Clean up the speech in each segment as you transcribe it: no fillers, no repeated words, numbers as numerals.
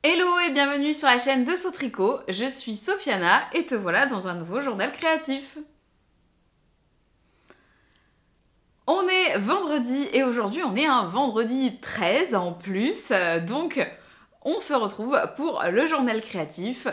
Hello et bienvenue sur la chaîne de Sautricot, je suis Sophiana et te voilà dans un nouveau journal créatif. On est vendredi et aujourd'hui on est un vendredi 13 en plus, donc on se retrouve pour le journal créatif.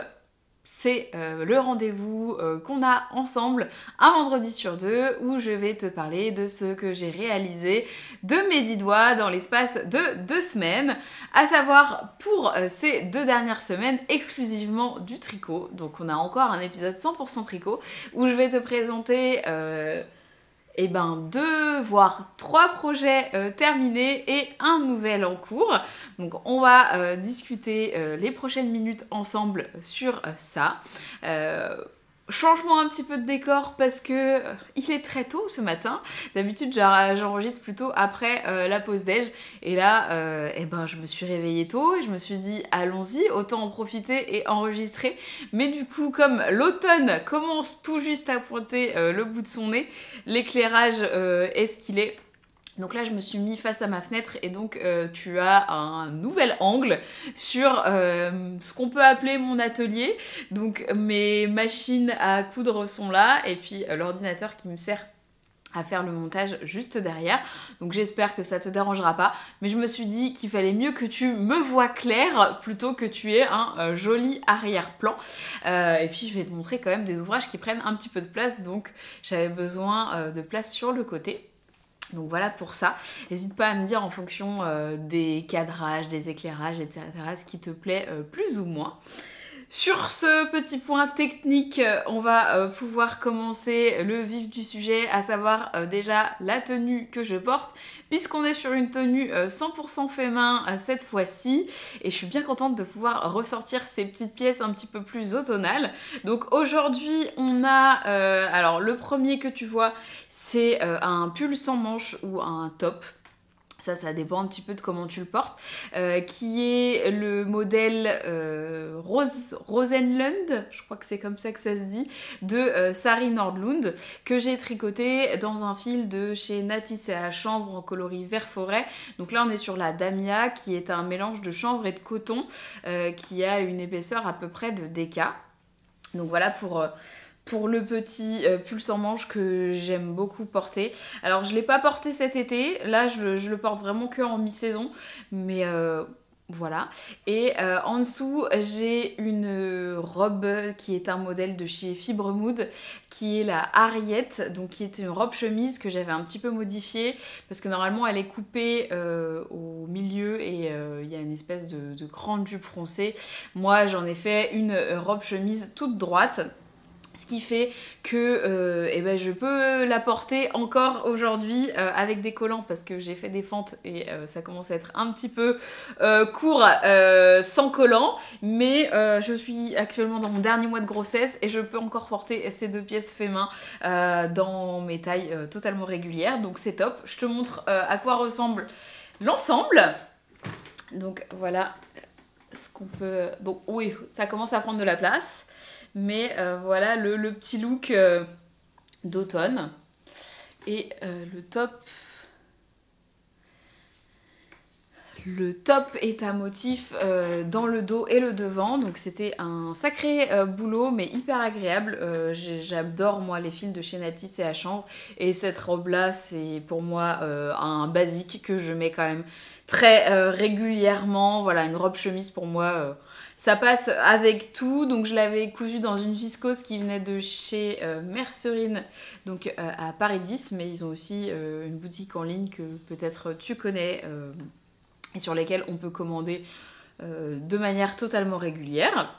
C'est le rendez-vous qu'on a ensemble un vendredi sur deux où je vais te parler de ce que j'ai réalisé de mes 10 doigts dans l'espace de 2 semaines, à savoir pour ces 2 dernières semaines exclusivement du tricot. Donc on a encore un épisode 100% tricot où je vais te présenter 2 voire 3 projets terminés et un nouvel en cours. Donc on va discuter les prochaines minutes ensemble sur ça. Changement un petit peu de décor parce que il est très tôt ce matin. D'habitude j'enregistre plutôt après la pause déj et là je me suis réveillée tôt et je me suis dit allons-y, autant en profiter et enregistrer. Mais du coup comme l'automne commence tout juste à pointer le bout de son nez, l'éclairage est ce qu'il est. Donc là, je me suis mis face à ma fenêtre et donc tu as un nouvel angle sur ce qu'on peut appeler mon atelier. Donc mes machines à coudre sont là et puis l'ordinateur qui me sert à faire le montage juste derrière. Donc j'espère que ça te dérangera pas. Mais je me suis dit qu'il fallait mieux que tu me vois clair plutôt que tu aies un joli arrière-plan. Et puis je vais te montrer quand même des ouvrages qui prennent un petit peu de place. Donc j'avais besoin de place sur le côté. Donc voilà pour ça. N'hésite pas à me dire en fonction des cadrages, des éclairages, etc. ce qui te plaît plus ou moins. Sur ce petit point technique, on va pouvoir commencer le vif du sujet, à savoir déjà la tenue que je porte, puisqu'on est sur une tenue 100% fait main cette fois-ci, et je suis bien contente de pouvoir ressortir ces petites pièces un petit peu plus automnales. Donc aujourd'hui, on a, alors le premier que tu vois, c'est un pull sans manches ou un top. Ça dépend un petit peu de comment tu le portes, qui est le modèle Rosenlund, je crois que c'est comme ça que ça se dit, de Sari Nordlund, que j'ai tricoté dans un fil de chez Natis et à chanvre en coloris vert forêt. Donc là on est sur la Damia, qui est un mélange de chanvre et de coton, qui a une épaisseur à peu près de DK. Donc voilà pour le petit pull sans manche que j'aime beaucoup porter. Alors je ne l'ai pas porté cet été, là je le porte vraiment que en mi-saison, mais voilà. Et en dessous j'ai une robe qui est un modèle de chez Fibre Mood, qui est la Harriet, donc qui est une robe chemise que j'avais un petit peu modifiée, parce que normalement elle est coupée au milieu et il y a une espèce de grande jupe froncée. Moi j'en ai fait une robe chemise toute droite. Ce qui fait que je peux la porter encore aujourd'hui avec des collants parce que j'ai fait des fentes et ça commence à être un petit peu court sans collants. Mais je suis actuellement dans mon dernier mois de grossesse et je peux encore porter ces 2 pièces fait main dans mes tailles totalement régulières. Donc c'est top. Je te montre à quoi ressemble l'ensemble. Donc voilà ce qu'on peut... Bon oui, ça commence à prendre de la place. Mais voilà le petit look d'automne. Et le top... Le top est un motif dans le dos et le devant, donc c'était un sacré boulot mais hyper agréable. J'adore moi les fils de chez Natis et à chanvre et cette robe là c'est pour moi un basique que je mets quand même très régulièrement. Voilà, une robe chemise pour moi ça passe avec tout. Donc je l'avais cousue dans une viscose qui venait de chez Mercerine, donc à Paris 10, mais ils ont aussi une boutique en ligne que peut-être tu connais et sur lesquels on peut commander de manière totalement régulière.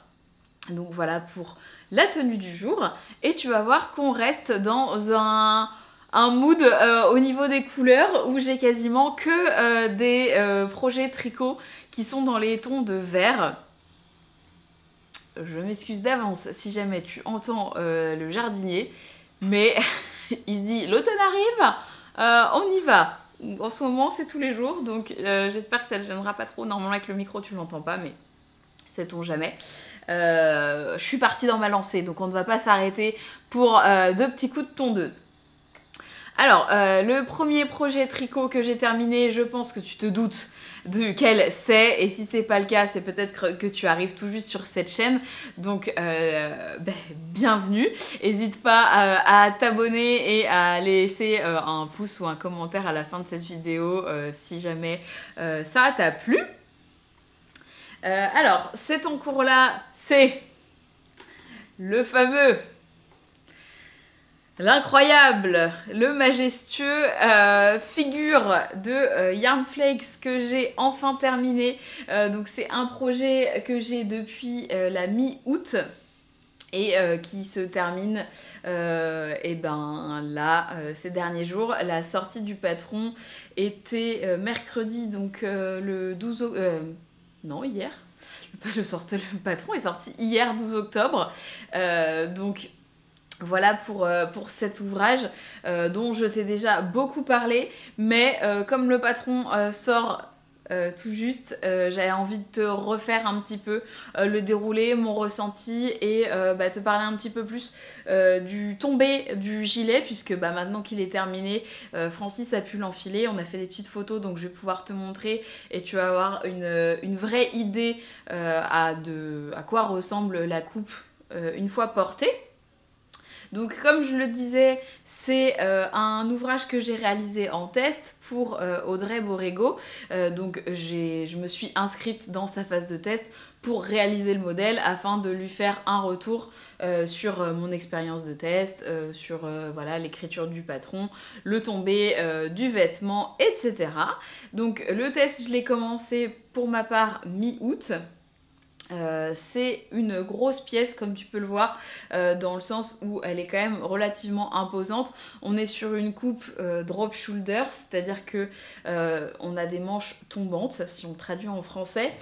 Donc voilà pour la tenue du jour. Et tu vas voir qu'on reste dans un mood au niveau des couleurs où j'ai quasiment que des projets tricot qui sont dans les tons de vert. Je m'excuse d'avance si jamais tu entends le jardinier, mais il se dit l'automne arrive, on y va. En ce moment, c'est tous les jours, donc j'espère que ça ne gênera pas trop. Normalement, avec le micro, tu ne l'entends pas, mais sait-on jamais. Je suis partie dans ma lancée, donc on ne va pas s'arrêter pour 2 petits coups de tondeuse. Alors, le premier projet tricot que j'ai terminé, je pense que tu te doutes, duquel c'est, et si c'est pas le cas, c'est peut-être que tu arrives tout juste sur cette chaîne, donc bienvenue. N'hésite pas à t'abonner et à laisser un pouce ou un commentaire à la fin de cette vidéo si jamais ça t'a plu. Alors, cet encours-là, c'est le fameux, l'incroyable, le majestueux figure de Yarn Flakes que j'ai enfin terminé. Donc c'est un projet que j'ai depuis la mi-août et qui se termine ces derniers jours. La sortie du patron était mercredi, donc le 12 octobre. Non, hier. Le patron est sorti hier 12 octobre. Donc voilà pour cet ouvrage dont je t'ai déjà beaucoup parlé, mais comme le patron sort tout juste, j'avais envie de te refaire un petit peu le déroulé, mon ressenti et te parler un petit peu plus du tombé du gilet, puisque maintenant qu'il est terminé, Francis a pu l'enfiler, on a fait des petites photos, donc je vais pouvoir te montrer et tu vas avoir une vraie idée à quoi ressemble la coupe une fois portée. Donc comme je le disais, c'est un ouvrage que j'ai réalisé en test pour Audrey Borrego. Donc je me suis inscrite dans sa phase de test pour réaliser le modèle afin de lui faire un retour sur mon expérience de test, sur l'écriture du patron, le tombé du vêtement, etc. Donc le test, je l'ai commencé pour ma part mi-août. C'est une grosse pièce comme tu peux le voir dans le sens où elle est quand même relativement imposante. On est sur une coupe drop shoulder, c'est-à-dire que on a des manches tombantes si on traduit en français.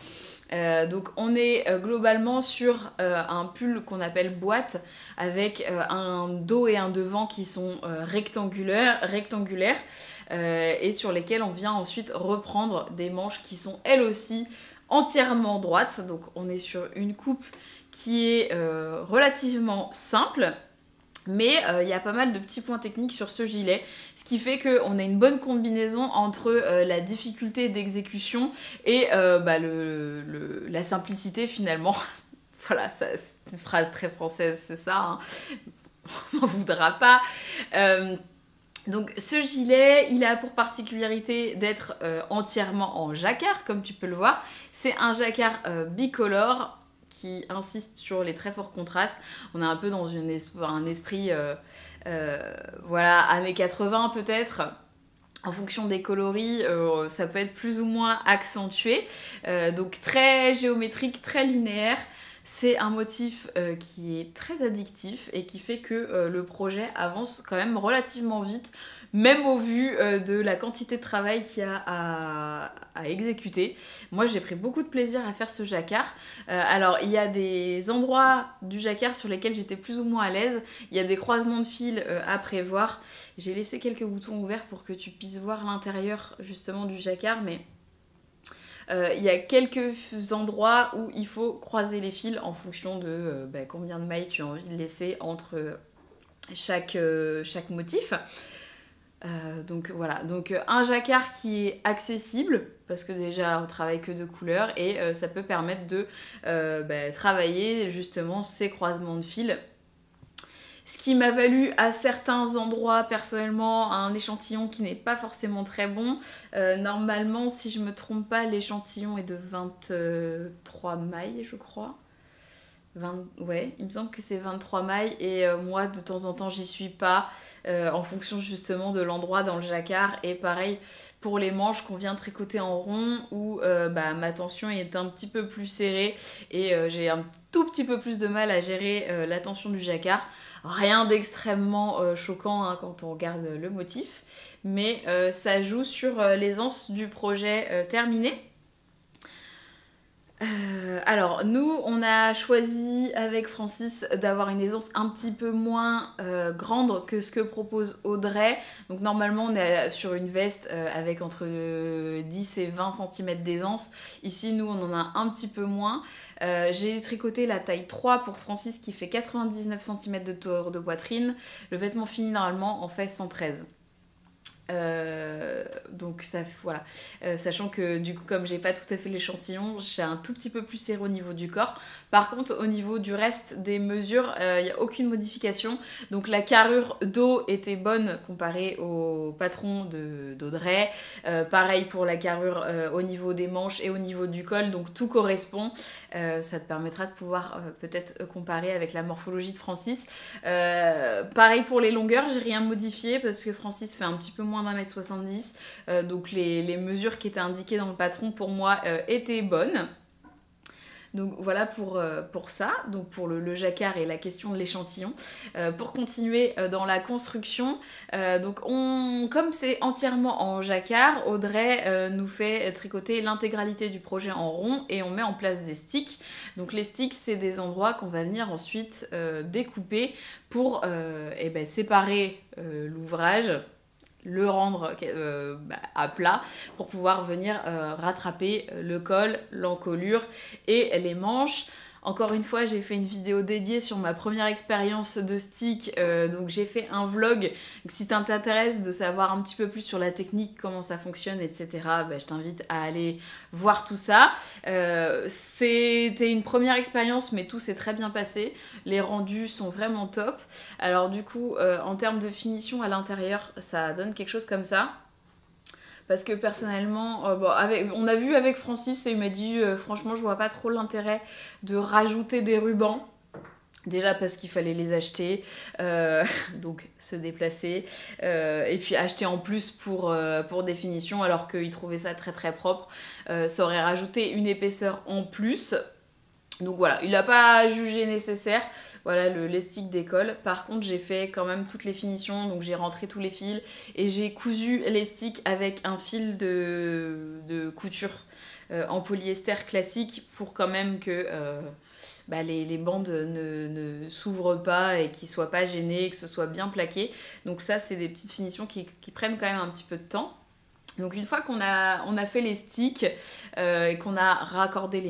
Donc on est globalement sur un pull qu'on appelle boîte avec un dos et un devant qui sont rectangulaires et sur lesquels on vient ensuite reprendre des manches qui sont elles aussi entièrement droite. Donc on est sur une coupe qui est relativement simple, mais il y a pas mal de petits points techniques sur ce gilet, ce qui fait qu'on a une bonne combinaison entre la difficulté d'exécution et la simplicité finalement. Voilà, c'est une phrase très française, c'est ça, hein. On m'en voudra pas. Donc ce gilet, il a pour particularité d'être entièrement en jacquard, comme tu peux le voir. C'est un jacquard bicolore qui insiste sur les très forts contrastes. On est un peu dans un esprit, années 80 peut-être. En fonction des coloris, ça peut être plus ou moins accentué. Donc très géométrique, très linéaire. C'est un motif qui est très addictif et qui fait que le projet avance quand même relativement vite, même au vu de la quantité de travail qu'il y a à exécuter. Moi j'ai pris beaucoup de plaisir à faire ce jacquard. Alors il y a des endroits du jacquard sur lesquels j'étais plus ou moins à l'aise. Il y a des croisements de fils à prévoir. J'ai laissé quelques boutons ouverts pour que tu puisses voir l'intérieur justement du jacquard, mais il y a quelques endroits où il faut croiser les fils en fonction de combien de mailles tu as envie de laisser entre chaque motif. Donc voilà, donc un jacquard qui est accessible parce que déjà on travaille que de couleurs et ça peut permettre de travailler justement ces croisements de fils. Ce qui m'a valu à certains endroits personnellement un échantillon qui n'est pas forcément très bon. Normalement, si je me trompe pas, l'échantillon est de 23 mailles, je crois. Ouais, il me semble que c'est 23 mailles et moi de temps en temps j'y suis pas en fonction justement de l'endroit dans le jacquard. Et pareil pour les manches qu'on vient tricoter en rond où ma tension est un petit peu plus serrée et j'ai un tout petit peu plus de mal à gérer la tension du jacquard. Rien d'extrêmement choquant hein, quand on regarde le motif, mais ça joue sur l'aisance du projet terminé. Alors nous on a choisi avec Francis d'avoir une aisance un petit peu moins grande que ce que propose Audrey. Donc normalement on est sur une veste avec entre 10 et 20 cm d'aisance. Ici nous on en a un petit peu moins. J'ai tricoté la taille 3 pour Francis qui fait 99 cm de tour de poitrine. Le vêtement fini normalement en fait 113. Donc ça, voilà, sachant que du coup comme j'ai pas tout à fait l'échantillon, j'ai un tout petit peu plus serré au niveau du corps. Par contre au niveau du reste des mesures, il n'y a aucune modification. Donc la carrure dos était bonne comparée au patron d'Audrey. Pareil pour la carrure au niveau des manches et au niveau du col, donc tout correspond. Ça te permettra de pouvoir peut-être comparer avec la morphologie de Francis. Pareil pour les longueurs, j'ai rien modifié parce que Francis fait un petit peu moins d'1m70, donc les mesures qui étaient indiquées dans le patron pour moi étaient bonnes. Donc voilà pour ça, donc pour le jacquard et la question de l'échantillon. Pour continuer dans la construction, donc comme c'est entièrement en jacquard, Audrey nous fait tricoter l'intégralité du projet en rond et on met en place des sticks. Donc les sticks, c'est des endroits qu'on va venir ensuite découper pour séparer l'ouvrage, le rendre à plat pour pouvoir venir rattraper le col, l'encolure et les manches. Encore une fois, j'ai fait une vidéo dédiée sur ma première expérience de stick, donc j'ai fait un vlog. Si ça t'intéresse de savoir un petit peu plus sur la technique, comment ça fonctionne, etc., je t'invite à aller voir tout ça. C'était une première expérience, mais tout s'est très bien passé. Les rendus sont vraiment top. Alors du coup, en termes de finition à l'intérieur, ça donne quelque chose comme ça. Parce que personnellement, on a vu avec Francis et il m'a dit franchement je vois pas trop l'intérêt de rajouter des rubans. Déjà parce qu'il fallait les acheter, donc se déplacer, et puis acheter en plus pour des finitions alors qu'il trouvait ça très très propre. Ça aurait rajouté une épaisseur en plus. Donc voilà, il n'a pas jugé nécessaire. Voilà, les sticks décollent. Par contre, j'ai fait quand même toutes les finitions. Donc j'ai rentré tous les fils et j'ai cousu les sticks avec un fil de couture en polyester classique pour quand même que les bandes ne s'ouvrent pas et qu'ils ne soient pas gênés, que ce soit bien plaqué. Donc ça, c'est des petites finitions qui prennent quand même un petit peu de temps. Donc une fois qu'on a fait les sticks et qu'on a raccordé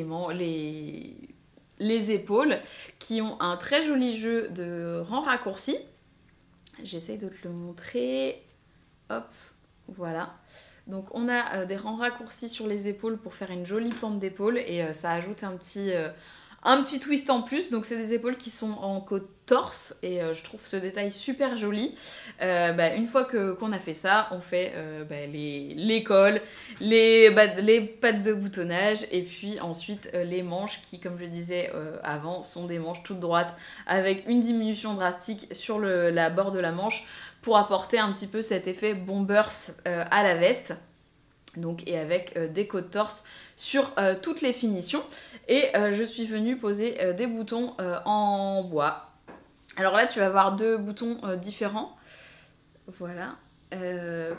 les épaules qui ont un très joli jeu de rangs raccourcis. J'essaye de te le montrer. Hop, voilà. Donc on a des rangs raccourcis sur les épaules pour faire une jolie pente d'épaule et ça ajoute un petit twist en plus. Donc c'est des épaules qui sont en côte torse et je trouve ce détail super joli. Une fois qu'on a fait ça, on fait les cols, les pattes de boutonnage et puis ensuite les manches qui, comme je disais avant, sont des manches toutes droites avec une diminution drastique sur la bord de la manche pour apporter un petit peu cet effet bombers à la veste. Donc, et avec des côtes torse sur toutes les finitions. Et je suis venue poser des boutons en bois. Alors là, tu vas voir deux boutons différents. Voilà.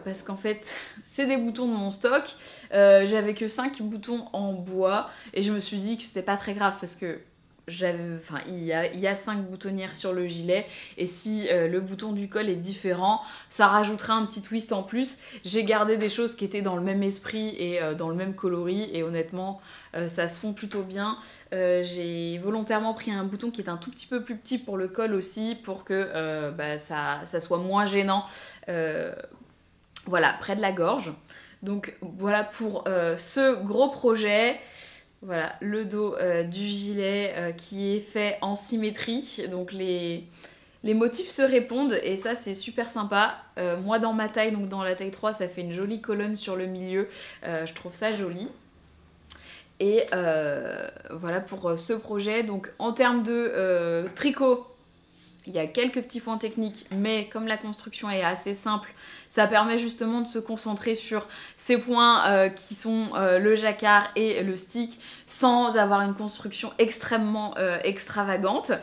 Parce qu'en fait, c'est des boutons de mon stock. J'avais que 5 boutons en bois. Et je me suis dit que c'était pas très grave parce que il y a 5 boutonnières sur le gilet et si le bouton du col est différent, ça rajoutera un petit twist en plus. J'ai gardé des choses qui étaient dans le même esprit et dans le même coloris et honnêtement ça se fond plutôt bien. J'ai volontairement pris un bouton qui est un tout petit peu plus petit pour le col aussi pour que ça soit moins gênant voilà, près de la gorge. Donc voilà pour ce gros projet. Voilà, le dos du gilet qui est fait en symétrie. Donc les motifs se répondent et ça c'est super sympa. Moi dans ma taille, donc dans la taille 3, ça fait une jolie colonne sur le milieu. Je trouve ça joli. Et voilà pour ce projet. Donc en termes de tricot, il y a quelques petits points techniques, mais comme la construction est assez simple, ça permet justement de se concentrer sur ces points qui sont le jacquard et le stick sans avoir une construction extrêmement extravagante.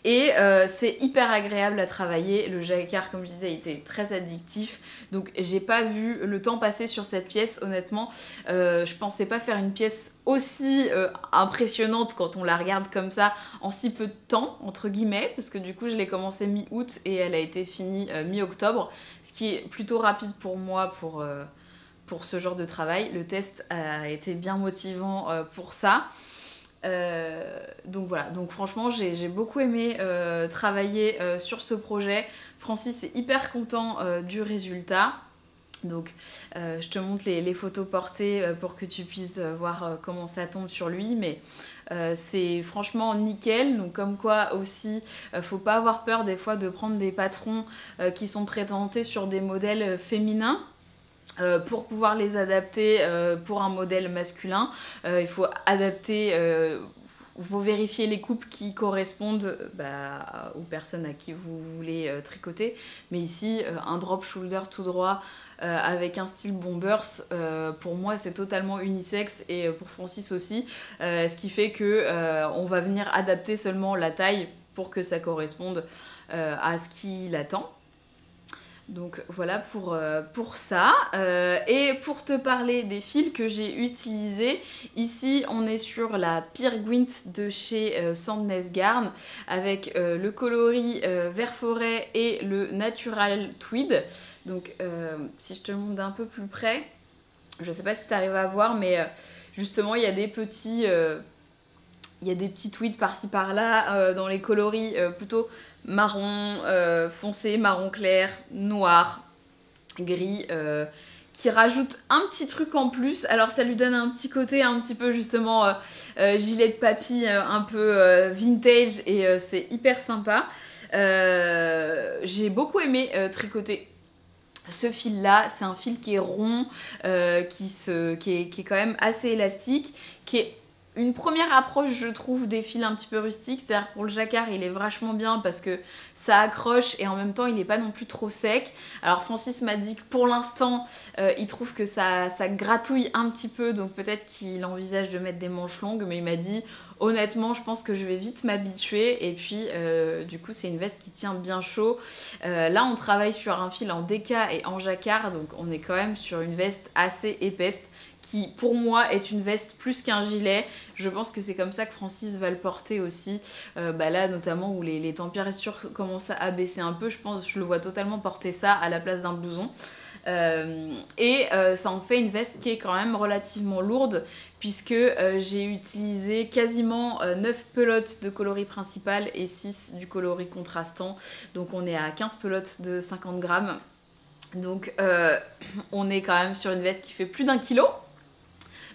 Et c'est hyper agréable à travailler. Le jacquard, comme je disais, était très addictif. Donc j'ai pas vu le temps passer sur cette pièce, honnêtement. Je pensais pas faire une pièce aussi impressionnante quand on la regarde comme ça en si peu de temps, entre guillemets, parce que du coup je l'ai commencé mi-août et elle a été finie mi-octobre, ce qui est plutôt rapide pour moi pour ce genre de travail. Le test a été bien motivant pour ça. Donc voilà, donc franchement j'ai beaucoup aimé travailler sur ce projet. Francis est hyper content du résultat. Donc je te montre les photos portées pour que tu puisses voir comment ça tombe sur lui, mais c'est franchement nickel. Donc comme quoi aussi, faut pas avoir peur des fois de prendre des patrons qui sont présentés sur des modèles féminins. Pour pouvoir les adapter pour un modèle masculin, il faut adapter, faut vérifier les coupes qui correspondent aux personnes à qui vous voulez tricoter. Mais ici, un drop shoulder tout droit avec un style bombers, pour moi c'est totalement unisexe et pour Francis aussi, ce qui fait que on va venir adapter seulement la taille pour que ça corresponde à ce qu'il attend. Donc voilà pour ça. Et pour te parler des fils que j'ai utilisés, ici on est sur la Peer Gwint de chez Sandnes Garn avec le coloris vert forêt et le natural tweed. Donc si je te le montre d'un peu plus près, je sais pas si tu arrives à voir, mais justement il y a des petits... il y a des petits tweeds par-ci par-là dans les coloris plutôt marron foncé, marron clair, noir, gris, qui rajoutent un petit truc en plus. Alors ça lui donne un petit côté un petit peu justement gilet de papy un peu vintage et c'est hyper sympa. J'ai beaucoup aimé tricoter ce fil là. C'est un fil qui est rond, qui est quand même assez élastique, qui est une première approche, je trouve, des fils un petit peu rustiques. C'est-à-dire pour le jacquard, il est vachement bien parce que ça accroche et en même temps, il n'est pas non plus trop sec. Alors Francis m'a dit que pour l'instant, il trouve que ça gratouille un petit peu. Donc peut-être qu'il envisage de mettre des manches longues. Mais il m'a dit, honnêtement, je pense que je vais vite m'habituer. Et puis, du coup, c'est une veste qui tient bien chaud. Là, on travaille sur un fil en DK et en jacquard. Donc on est quand même sur une veste assez épaisse, qui pour moi est une veste plus qu'un gilet. Je pense que c'est comme ça que Francis va le porter aussi. Là notamment où les températures commencent à baisser un peu, je le vois totalement porter ça à la place d'un blouson. Ça en fait une veste qui est quand même relativement lourde, puisque j'ai utilisé quasiment 9 pelotes de coloris principal et 6 du coloris contrastant. Donc on est à 15 pelotes de 50 grammes. Donc on est quand même sur une veste qui fait plus d'1 kilo.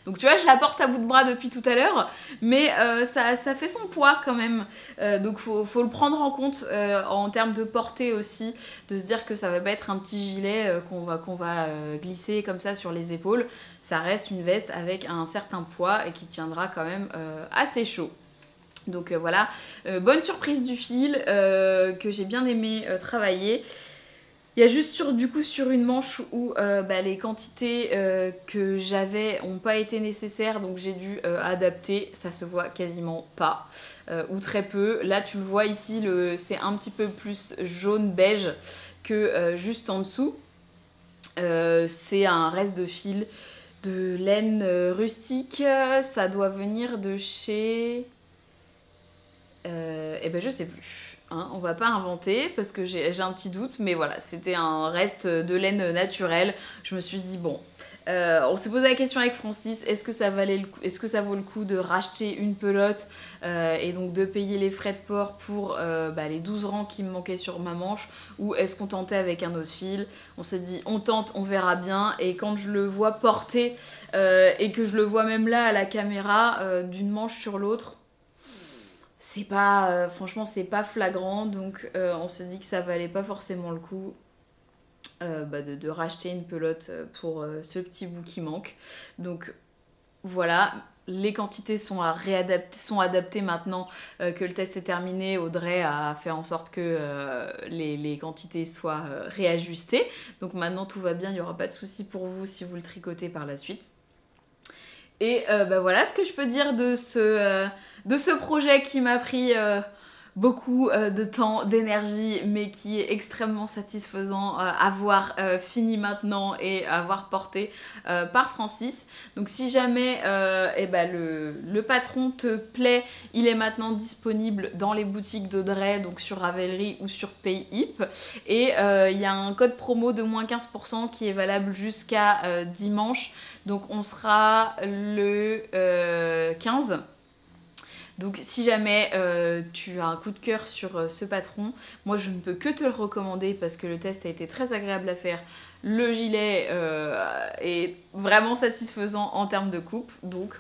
Donc tu vois, je la porte à bout de bras depuis tout à l'heure, mais ça fait son poids quand même. Donc faut le prendre en compte en termes de portée aussi, de se dire que ça va pas être un petit gilet qu'on va glisser comme ça sur les épaules. Ça reste une veste avec un certain poids et qui tiendra quand même assez chaud. Donc voilà, bonne surprise du fil que j'ai bien aimé travailler. Il y a juste sur une manche où les quantités que j'avais n'ont pas été nécessaires, donc j'ai dû adapter. Ça se voit quasiment pas, ou très peu. Là tu le vois ici, c'est un petit peu plus jaune beige que juste en dessous. C'est un reste de fil de laine rustique. Ça doit venir de chez... je sais plus. Hein, on va pas inventer parce que j'ai un petit doute, mais voilà, c'était un reste de laine naturelle. Je me suis dit bon, on s'est posé la question avec Francis, est-ce que ça vaut le coup de racheter une pelote et donc de payer les frais de port pour les 12 rangs qui me manquaient sur ma manche, ou est-ce qu'on tentait avec un autre fil? On s'est dit on tente, on verra bien. Et quand je le vois porter et que je le vois même là à la caméra d'une manche sur l'autre, c'est pas, franchement c'est pas flagrant, donc on s'est dit que ça valait pas forcément le coup de racheter une pelote pour ce petit bout qui manque. Donc voilà, les quantités sont adaptées maintenant que le test est terminé. Audrey a fait en sorte que les quantités soient réajustées. Donc maintenant tout va bien, il n'y aura pas de souci pour vous si vous le tricotez par la suite. Et voilà ce que je peux dire de ce projet qui m'a pris beaucoup de temps, d'énergie, mais qui est extrêmement satisfaisant à voir fini maintenant et à voir porté par Francis. Donc si jamais le patron te plaît, il est maintenant disponible dans les boutiques d'Audrey, donc sur Ravelry ou sur Payhip. Et il y a un code promo de moins 15% qui est valable jusqu'à dimanche. Donc on sera le 15. Donc si jamais tu as un coup de cœur sur ce patron, moi je ne peux que te le recommander parce que le test a été très agréable à faire. Le gilet est vraiment satisfaisant en termes de coupe, donc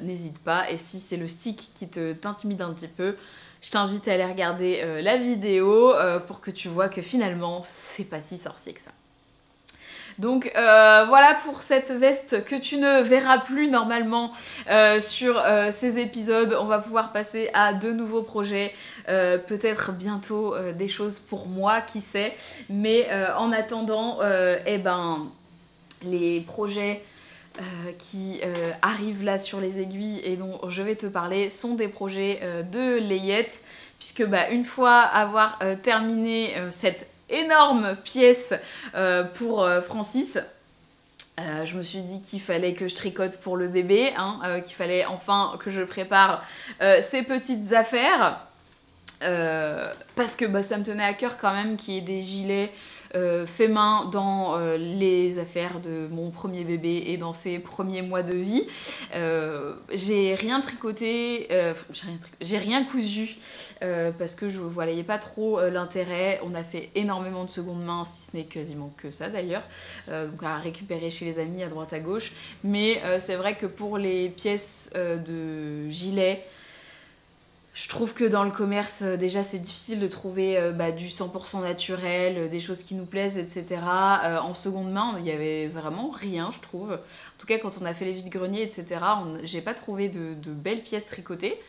n'hésite pas. Et si c'est le stick qui t'intimide un petit peu, je t'invite à aller regarder la vidéo pour que tu vois que finalement c'est pas si sorcier que ça. Donc voilà pour cette veste que tu ne verras plus normalement sur ces épisodes. On va pouvoir passer à de nouveaux projets, peut-être bientôt des choses pour moi, qui sait. Mais en attendant, eh ben, les projets qui arrivent là sur les aiguilles et dont je vais te parler sont des projets de layette, puisque une fois avoir terminé cette énorme pièce pour Francis, je me suis dit qu'il fallait que je tricote pour le bébé, qu'il fallait enfin que je prépare ces petites affaires, parce que ça me tenait à cœur quand même qu'il y ait des gilets fait main dans les affaires de mon premier bébé et dans ses premiers mois de vie. J'ai rien tricoté, j'ai rien cousu parce que je ne voyais pas trop l'intérêt. On a fait énormément de seconde main, si ce n'est quasiment que ça d'ailleurs, donc à récupérer chez les amis à droite à gauche. Mais c'est vrai que pour les pièces de gilets, je trouve que dans le commerce, déjà, c'est difficile de trouver du 100% naturel, des choses qui nous plaisent, etc. En seconde main, il y avait vraiment rien, je trouve. En tout cas, quand on a fait les vides-greniers, etc., j'ai pas trouvé de belles pièces tricotées.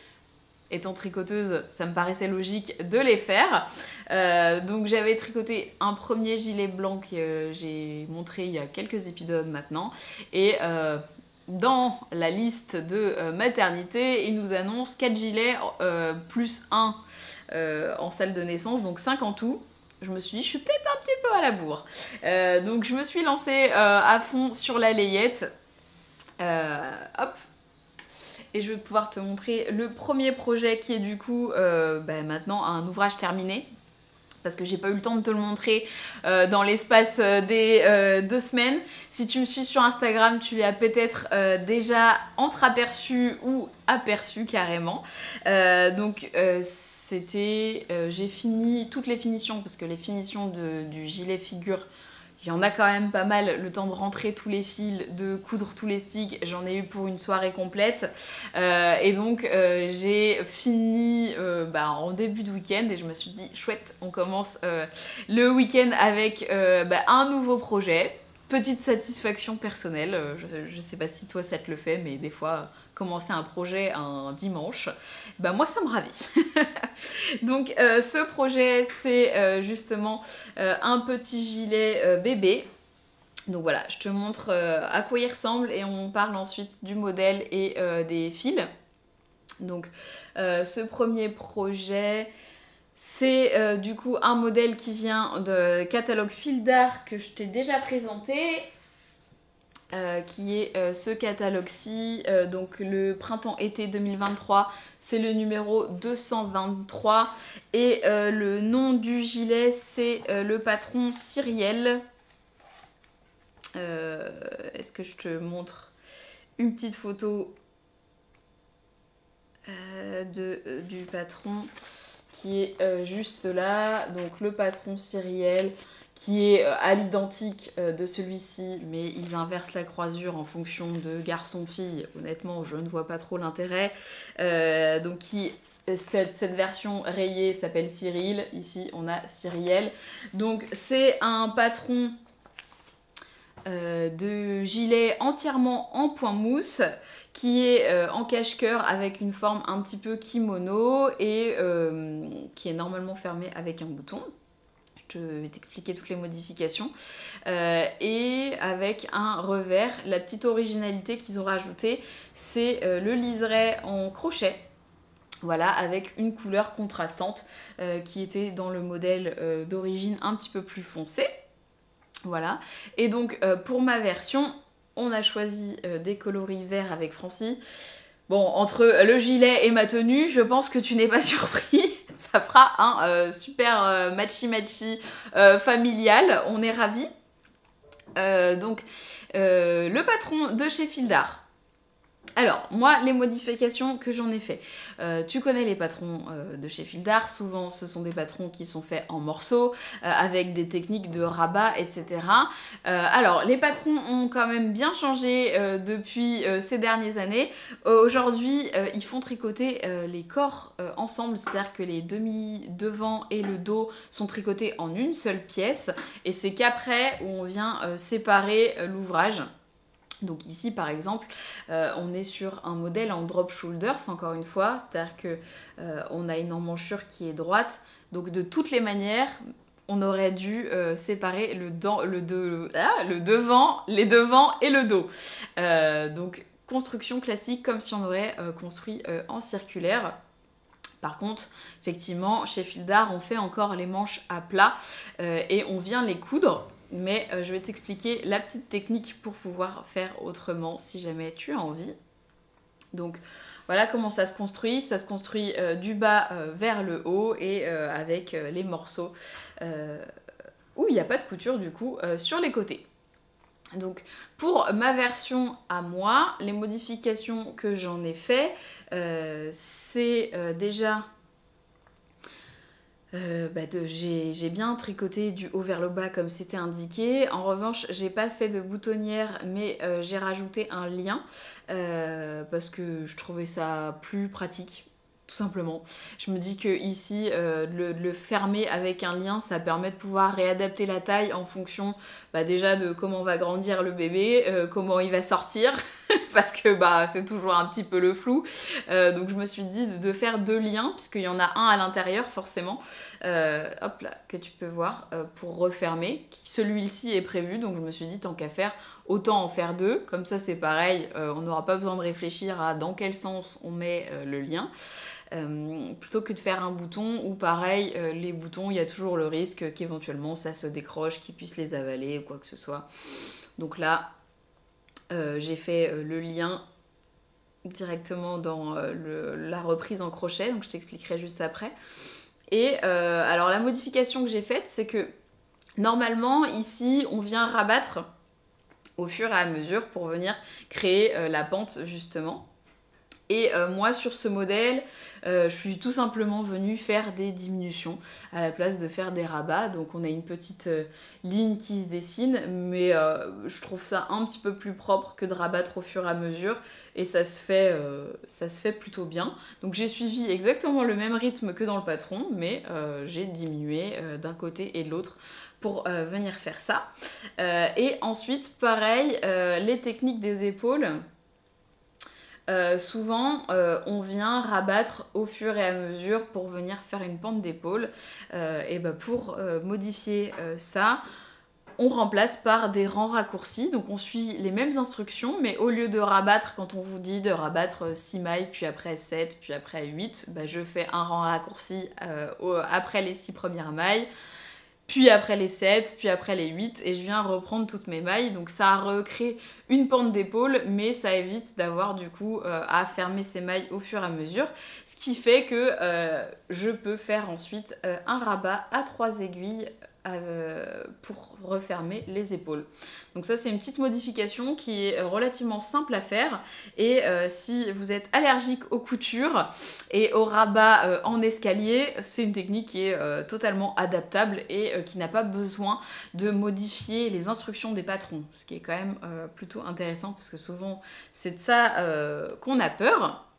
Étant tricoteuse, ça me paraissait logique de les faire. Donc j'avais tricoté un premier gilet blanc que j'ai montré il y a quelques épisodes maintenant. Et dans la liste de maternité, il nous annonce 4 gilets plus 1 en salle de naissance, donc 5 en tout. Je me suis dit, je suis peut-être un petit peu à la bourre. Donc je me suis lancée à fond sur la layette. Hop. Et je vais pouvoir te montrer le premier projet qui est du coup maintenant un ouvrage terminé. Parce que j'ai pas eu le temps de te le montrer dans l'espace des 2 semaines. Si tu me suis sur Instagram, tu l'as peut-être déjà entreaperçu ou aperçu carrément. J'ai fini toutes les finitions, parce que les finitions du gilet figure, il y en a quand même pas mal, le temps de rentrer tous les fils, de coudre tous les sticks, j'en ai eu pour une soirée complète. Et donc j'ai fini en début de week-end et je me suis dit chouette, on commence le week-end avec un nouveau projet. Petite satisfaction personnelle, je sais pas si toi ça te le fait, mais des fois commencer un projet un dimanche, moi ça me ravit. Donc ce projet c'est justement un petit gilet bébé. Donc voilà, je te montre à quoi il ressemble et on parle ensuite du modèle et des fils. Donc ce premier projet, c'est du coup un modèle qui vient de catalogue Fil d'Art que je t'ai déjà présenté. Qui est ce catalogue-ci, donc le printemps-été 2023, c'est le numéro 223 et le nom du gilet c'est le patron Cyrielle. Est-ce que je te montre une petite photo du patron qui est juste là, donc le patron Cyrielle, qui est à l'identique de celui-ci, mais ils inversent la croisure en fonction de garçon-fille. Honnêtement, je ne vois pas trop l'intérêt. Cette version rayée s'appelle Cyril, ici on a Cyrielle. Donc c'est un patron de gilet entièrement en point mousse, qui est en cache-cœur avec une forme un petit peu kimono et qui est normalement fermé avec un bouton. Je vais t'expliquer toutes les modifications. Et avec un revers. La petite originalité qu'ils ont rajouté, c'est le liseré en crochet. Voilà, avec une couleur contrastante qui était dans le modèle d'origine un petit peu plus foncé. Voilà. Et donc pour ma version, on a choisi des coloris verts avec Francie. Bon, entre le gilet et ma tenue, je pense que tu n'es pas surpris. Ça fera un super matchy-matchy familial, on est ravis. Le patron de chez Fil d'Art, Alors, moi, les modifications que j'en ai fait. Tu connais les patrons de chez Fil d'Art. Souvent, ce sont des patrons qui sont faits en morceaux, avec des techniques de rabat, etc. Alors, les patrons ont quand même bien changé depuis ces dernières années. Aujourd'hui, ils font tricoter les corps ensemble, c'est-à-dire que les demi-devant et le dos sont tricotés en une seule pièce. Et c'est qu'après, où on vient séparer l'ouvrage. Donc ici par exemple, on est sur un modèle en drop shoulders encore une fois, c'est-à-dire que on a une emmanchure qui est droite, donc de toutes les manières, on aurait dû séparer les devants et le dos. Donc construction classique comme si on aurait construit en circulaire. Par contre, effectivement, chez Fil d'Art, on fait encore les manches à plat et on vient les coudre. Mais je vais t'expliquer la petite technique pour pouvoir faire autrement si jamais tu as envie. Donc voilà comment ça se construit. Ça se construit du bas vers le haut et avec les morceaux où il n'y a pas de couture du coup sur les côtés. Donc pour ma version à moi, les modifications que j'en ai fait, c'est déjà... j'ai bien tricoté du haut vers le bas comme c'était indiqué. En revanche, j'ai pas fait de boutonnière, mais j'ai rajouté un lien parce que je trouvais ça plus pratique. Tout simplement. Je me dis que ici, le fermer avec un lien, ça permet de pouvoir réadapter la taille en fonction déjà de comment va grandir le bébé, comment il va sortir, parce que c'est toujours un petit peu le flou. Donc je me suis dit de faire 2 liens, puisqu'il y en a un à l'intérieur forcément, hop là, que tu peux voir, pour refermer. Celui-ci est prévu, donc je me suis dit tant qu'à faire, autant en faire 2, comme ça c'est pareil, on n'aura pas besoin de réfléchir à dans quel sens on met le lien. Plutôt que de faire un bouton où pareil, les boutons, il y a toujours le risque qu'éventuellement ça se décroche, qu'ils puissent les avaler ou quoi que ce soit. Donc là, j'ai fait le lien directement dans la reprise en crochet, donc je t'expliquerai juste après. Et alors la modification que j'ai faite, c'est que normalement ici on vient rabattre au fur et à mesure pour venir créer la pente justement. Et moi sur ce modèle, je suis tout simplement venue faire des diminutions à la place de faire des rabats. Donc on a une petite ligne qui se dessine, mais je trouve ça un petit peu plus propre que de rabattre au fur et à mesure. Et ça se fait plutôt bien. Donc j'ai suivi exactement le même rythme que dans le patron, mais j'ai diminué d'un côté et de l'autre pour venir faire ça. Et ensuite, pareil, les techniques des épaules. Souvent on vient rabattre au fur et à mesure pour venir faire une pente d'épaule et pour modifier ça on remplace par des rangs raccourcis, donc on suit les mêmes instructions mais au lieu de rabattre, quand on vous dit de rabattre 6 mailles puis après 7 puis après 8, je fais un rang raccourci après les 6 premières mailles, puis après les 7, puis après les 8, et je viens reprendre toutes mes mailles. Donc ça recrée une pente d'épaule, mais ça évite d'avoir du coup à fermer ces mailles au fur et à mesure. Ce qui fait que je peux faire ensuite un rabat à 3 aiguilles pour refermer les épaules. Donc ça c'est une petite modification qui est relativement simple à faire et si vous êtes allergique aux coutures et au rabat en escalier, c'est une technique qui est totalement adaptable et qui n'a pas besoin de modifier les instructions des patrons, ce qui est quand même plutôt intéressant parce que souvent c'est de ça qu'on a peur.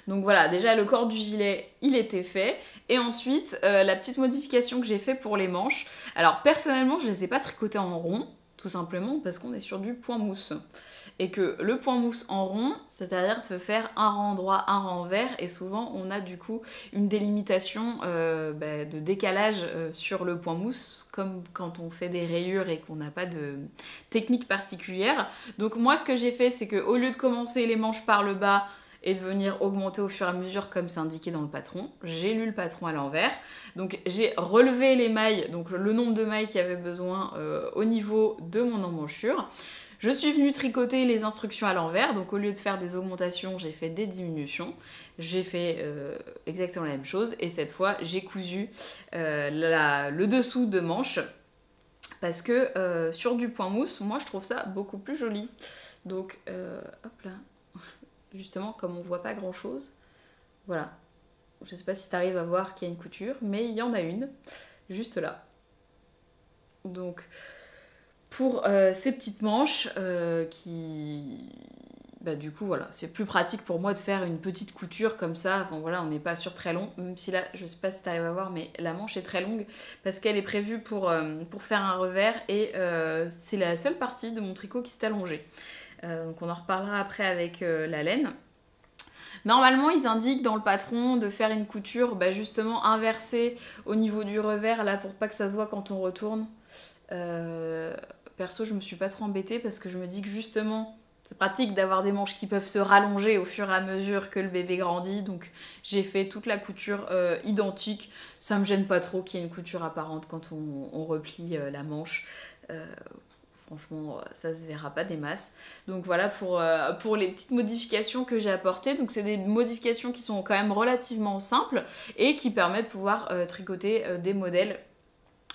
Donc voilà, déjà le corps du gilet, il était fait. Et ensuite, la petite modification que j'ai fait pour les manches. Alors personnellement, je les ai pas tricotées en rond, tout simplement parce qu'on est sur du point mousse. Et que le point mousse en rond, c'est-à-dire de faire un rang droit, un rang vert, et souvent on a du coup une délimitation de décalage sur le point mousse, comme quand on fait des rayures et qu'on n'a pas de technique particulière. Donc moi ce que j'ai fait, c'est qu'au lieu de commencer les manches par le bas, et de venir augmenter au fur et à mesure comme c'est indiqué dans le patron. J'ai lu le patron à l'envers. Donc j'ai relevé les mailles, donc le nombre de mailles qu'il y avait besoin au niveau de mon emmanchure. Je suis venue tricoter les instructions à l'envers, donc au lieu de faire des augmentations, j'ai fait des diminutions. J'ai fait exactement la même chose et cette fois j'ai cousu le dessous de manche parce que sur du point mousse, moi je trouve ça beaucoup plus joli. Donc hop là. justement comme on voit pas grand chose, voilà. Je sais pas si tu arrives à voir qu'il y a une couture, mais il y en a une, juste là. Donc pour ces petites manches qui... Bah, du coup voilà, c'est plus pratique pour moi de faire une petite couture comme ça. Enfin voilà, on n'est pas sur très long, même si là, je sais pas si tu arrives à voir, mais la manche est très longue parce qu'elle est prévue pour faire un revers et c'est la seule partie de mon tricot qui s'est allongée. Donc on en reparlera après avec la laine. Normalement, ils indiquent dans le patron de faire une couture justement inversée au niveau du revers, là, pour pas que ça se voit quand on retourne. Perso, je me suis pas trop embêtée parce que je me dis que justement, c'est pratique d'avoir des manches qui peuvent se rallonger au fur et à mesure que le bébé grandit. Donc j'ai fait toute la couture identique. Ça me gêne pas trop qu'il y ait une couture apparente quand on replie la manche. Franchement, ça se verra pas des masses. Donc voilà pour les petites modifications que j'ai apportées. Donc c'est des modifications qui sont quand même relativement simples et qui permettent de pouvoir tricoter des modèles.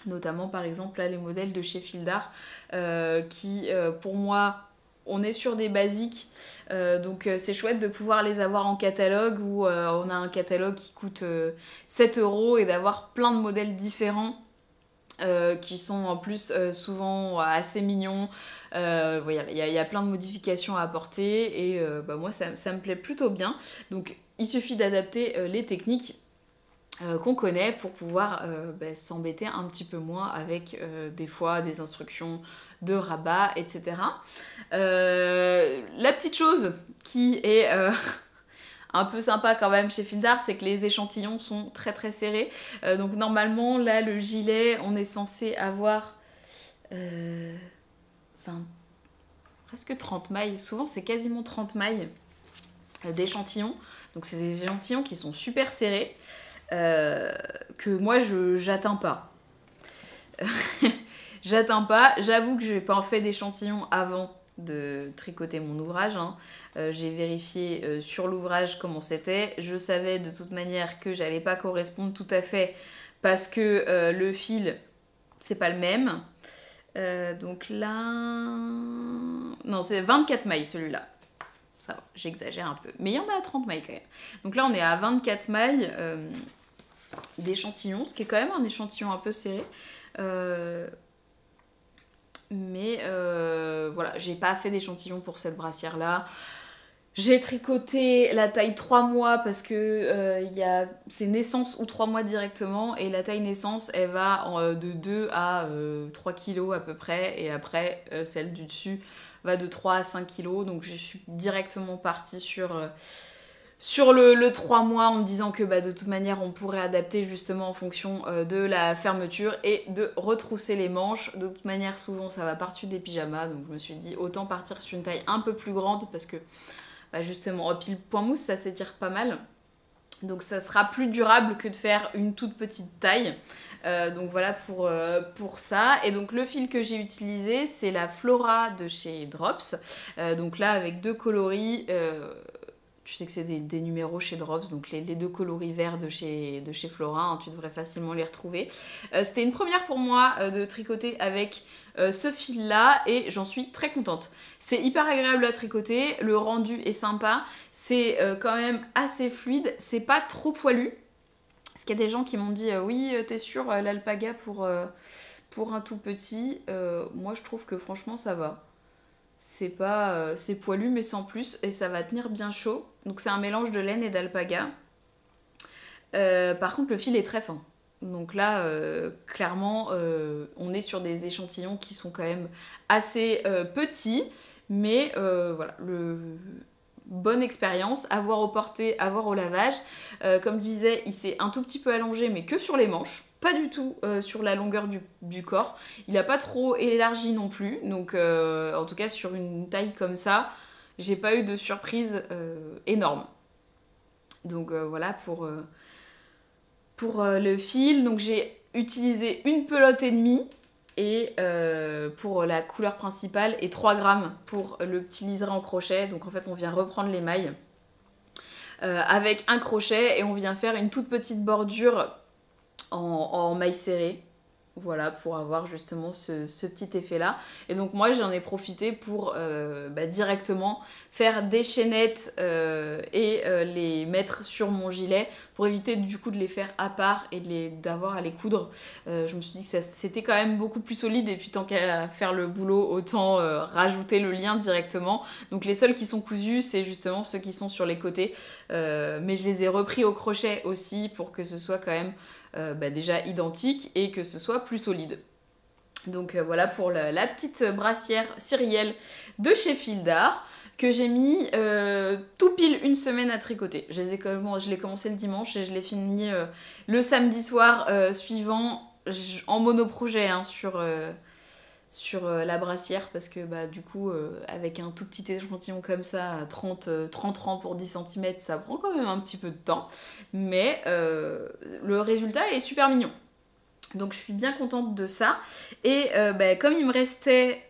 Notamment par exemple là les modèles de chez Fildar qui pour moi on est sur des basiques donc c'est chouette de pouvoir les avoir en catalogue où on a un catalogue qui coûte 7 € et d'avoir plein de modèles différents qui sont en plus souvent assez mignons. Il y a plein de modifications à apporter et moi ça me plaît plutôt bien. Donc il suffit d'adapter les techniques qu'on connaît pour pouvoir s'embêter un petit peu moins avec des fois des instructions de rabat, etc. La petite chose qui est un peu sympa quand même chez Fildar, c'est que les échantillons sont très très serrés. Donc normalement, là, le gilet, on est censé avoir presque 30 mailles. Souvent, c'est quasiment 30 mailles d'échantillons. Donc c'est des échantillons qui sont super serrés. Que moi j'atteins pas. J'atteins pas. J'avoue que je n'ai pas fait d'échantillon avant de tricoter mon ouvrage. J'ai vérifié sur l'ouvrage comment c'était. Je savais de toute manière que j'allais pas correspondre tout à fait parce que le fil c'est pas le même. Donc là... Non, c'est 24 mailles celui-là. Ça va, j'exagère un peu. Mais il y en a à 30 mailles quand même. Donc là on est à 24 mailles d'échantillons, ce qui est quand même un échantillon un peu serré. Mais voilà, j'ai pas fait d'échantillon pour cette brassière là. J'ai tricoté la taille 3 mois parce que c'est naissance ou 3 mois directement et la taille naissance elle va de 2 à 3 kg à peu près et après celle du dessus va de 3 à 5 kg, donc je suis directement partie sur le 3 mois en me disant que de toute manière on pourrait adapter justement en fonction de la fermeture et de retrousser les manches. De toute manière souvent ça va par-dessus des pyjamas, donc je me suis dit autant partir sur une taille un peu plus grande parce que justement puis le point mousse ça s'étire pas mal. Donc ça sera plus durable que de faire une toute petite taille. Donc voilà pour ça. Et donc le fil que j'ai utilisé c'est la Flora de chez Drops. Donc là avec deux coloris... tu sais que c'est des numéros chez Drops, donc les deux coloris verts de chez Flora, tu devrais facilement les retrouver. C'était une première pour moi de tricoter avec ce fil-là et j'en suis très contente. C'est hyper agréable à tricoter, le rendu est sympa, c'est quand même assez fluide, c'est pas trop poilu. Parce qu'il y a des gens qui m'ont dit oui, t'es sûre, l'alpaga pour un tout petit. Moi je trouve que franchement ça va. C'est pas c'est poilu mais sans plus et ça va tenir bien chaud. Donc c'est un mélange de laine et d'alpaga. Par contre le fil est très fin. Donc là clairement on est sur des échantillons qui sont quand même assez petits. Mais voilà, bonne expérience, à voir au porté, à voir au lavage. Comme je disais, il s'est un tout petit peu allongé mais que sur les manches. Pas du tout sur la longueur du corps. Il n'a pas trop élargi non plus. Donc en tout cas sur une taille comme ça, j'ai pas eu de surprise énorme. Donc voilà pour le fil. Donc j'ai utilisé une pelote et demie et pour la couleur principale et 3 grammes pour le petit liseré en crochet. Donc en fait on vient reprendre les mailles avec un crochet et on vient faire une toute petite bordure en maille serrée. Voilà, pour avoir justement ce petit effet là. Et donc moi j'en ai profité pour directement faire des chaînettes et les mettre sur mon gilet pour éviter du coup de les faire à part et d'avoir à les coudre. Je me suis dit que c'était quand même beaucoup plus solide, et puis tant qu'à faire le boulot, autant rajouter le lien directement. Donc les seuls qui sont cousus, c'est justement ceux qui sont sur les côtés, mais je les ai repris au crochet aussi pour que ce soit quand même déjà identique et que ce soit plus solide. Donc voilà pour la petite brassière Cyrielle de chez Fildar, que j'ai mis tout pile une semaine à tricoter. Je l'ai commencé le dimanche et je l'ai fini le samedi soir suivant, en monoprojet hein, sur la brassière, parce que du coup avec un tout petit échantillon comme ça à 30 rangs pour 10 cm, ça prend quand même un petit peu de temps, mais le résultat est super mignon. Donc je suis bien contente de ça. Et comme il me restait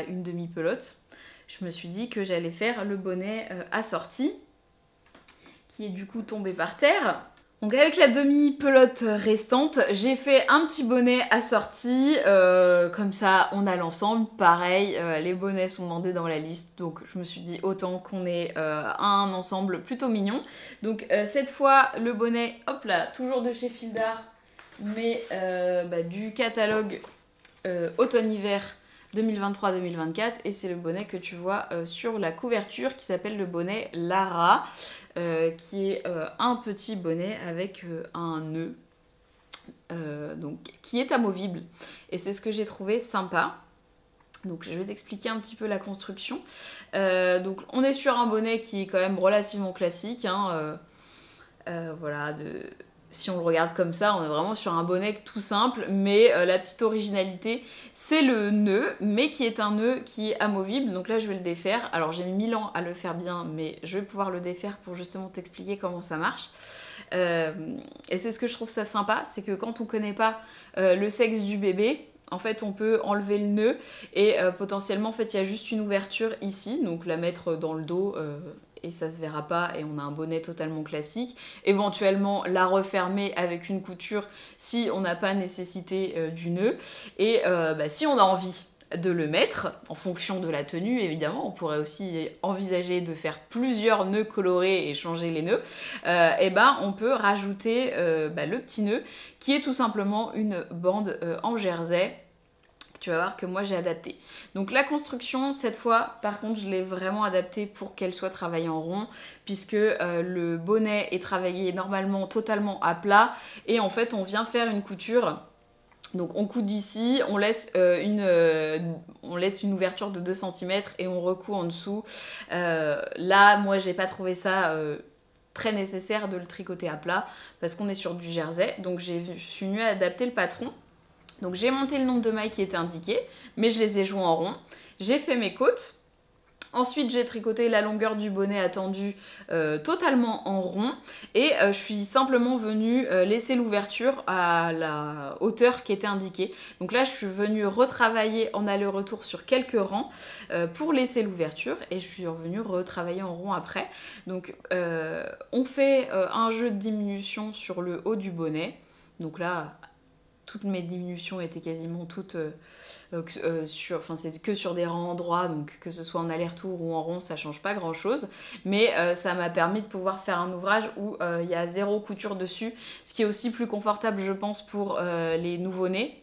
une demi-pelote, je me suis dit que j'allais faire le bonnet assorti, qui est du coup tombé par terre. Donc avec la demi-pelote restante, j'ai fait un petit bonnet assorti, comme ça on a l'ensemble. Pareil, les bonnets sont demandés dans la liste, donc je me suis dit autant qu'on ait un ensemble plutôt mignon. Donc cette fois le bonnet, hop là, toujours de chez Fildar, mais du catalogue automne-hiver 2023-2024, et c'est le bonnet que tu vois sur la couverture, qui s'appelle le bonnet Lara, qui est un petit bonnet avec un nœud donc, qui est amovible, et c'est ce que j'ai trouvé sympa. Donc je vais t'expliquer un petit peu la construction. Donc on est sur un bonnet qui est quand même relativement classique, hein, voilà, si on le regarde comme ça, on est vraiment sur un bonnet tout simple, mais la petite originalité, c'est le nœud, mais qui est un nœud qui est amovible. Donc là, je vais le défaire. Alors, j'ai mis 1000 ans à le faire bien, mais je vais pouvoir le défaire pour justement t'expliquer comment ça marche. Et c'est ce que je trouve ça sympa, c'est que quand on connaît pas le sexe du bébé, en fait, on peut enlever le nœud et potentiellement, en fait, il y a juste une ouverture ici, donc la mettre dans le dos et ça se verra pas, et on a un bonnet totalement classique. Éventuellement la refermer avec une couture si on n'a pas nécessité du nœud, et si on a envie de le mettre, en fonction de la tenue évidemment, on pourrait aussi envisager de faire plusieurs nœuds colorés et changer les nœuds, on peut rajouter le petit nœud, qui est tout simplement une bande en jersey. Tu vas voir que moi j'ai adapté. Donc la construction, cette fois, par contre, je l'ai vraiment adaptée pour qu'elle soit travaillée en rond, puisque le bonnet est travaillé normalement totalement à plat, et en fait on vient faire une couture. Donc on coud d'ici, on laisse une ouverture de 2 cm et on recoud en dessous. Là, moi j'ai pas trouvé ça très nécessaire de le tricoter à plat, parce qu'on est sur du jersey, donc je suis venue adapter le patron. Donc j'ai monté le nombre de mailles qui était indiqué, mais je les ai jouées en rond. J'ai fait mes côtes. Ensuite, j'ai tricoté la longueur du bonnet attendue totalement en rond, et je suis simplement venue laisser l'ouverture à la hauteur qui était indiquée. Donc là, je suis venue retravailler en aller-retour sur quelques rangs pour laisser l'ouverture, et je suis revenue retravailler en rond après. Donc on fait un jeu de diminution sur le haut du bonnet. Donc là, toutes mes diminutions étaient quasiment toutes c'est que sur des rangs droits, donc que ce soit en aller-retour ou en rond, ça change pas grand chose, mais ça m'a permis de pouvoir faire un ouvrage où il y a 0 couture dessus, ce qui est aussi plus confortable, je pense, pour les nouveau-nés.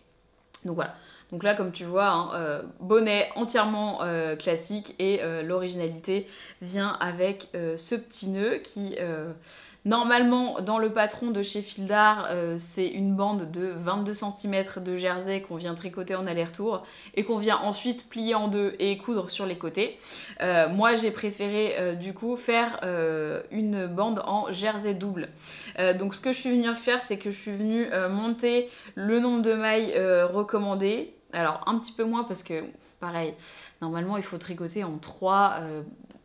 Donc voilà. Donc là, comme tu vois, hein, bonnet entièrement classique, et l'originalité vient avec ce petit nœud qui... Normalement, dans le patron de chez Fildar, c'est une bande de 22 cm de jersey qu'on vient tricoter en aller-retour et qu'on vient ensuite plier en deux et coudre sur les côtés. Moi, j'ai préféré du coup faire une bande en jersey double. Donc ce que je suis venue faire, c'est que je suis venue monter le nombre de mailles recommandées. Alors un petit peu moins, parce que pareil, normalement il faut tricoter en 3,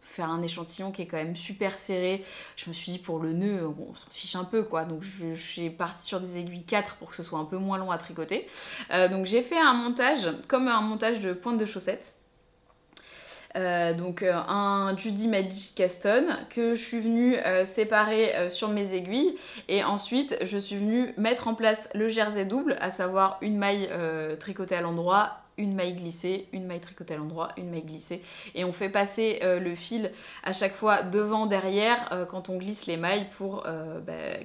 faire un échantillon qui est quand même super serré. Je me suis dit, pour le nœud, on s'en fiche un peu quoi, donc je suis partie sur des aiguilles 4 pour que ce soit un peu moins long à tricoter. Donc j'ai fait un montage, comme un montage de pointe de chaussettes. Donc un Judy Magic Caston que je suis venue séparer sur mes aiguilles, et ensuite je suis venue mettre en place le jersey double, à savoir une maille tricotée à l'endroit, une maille glissée, une maille tricotée à l'endroit, une maille glissée, et on fait passer le fil à chaque fois devant, derrière quand on glisse les mailles pour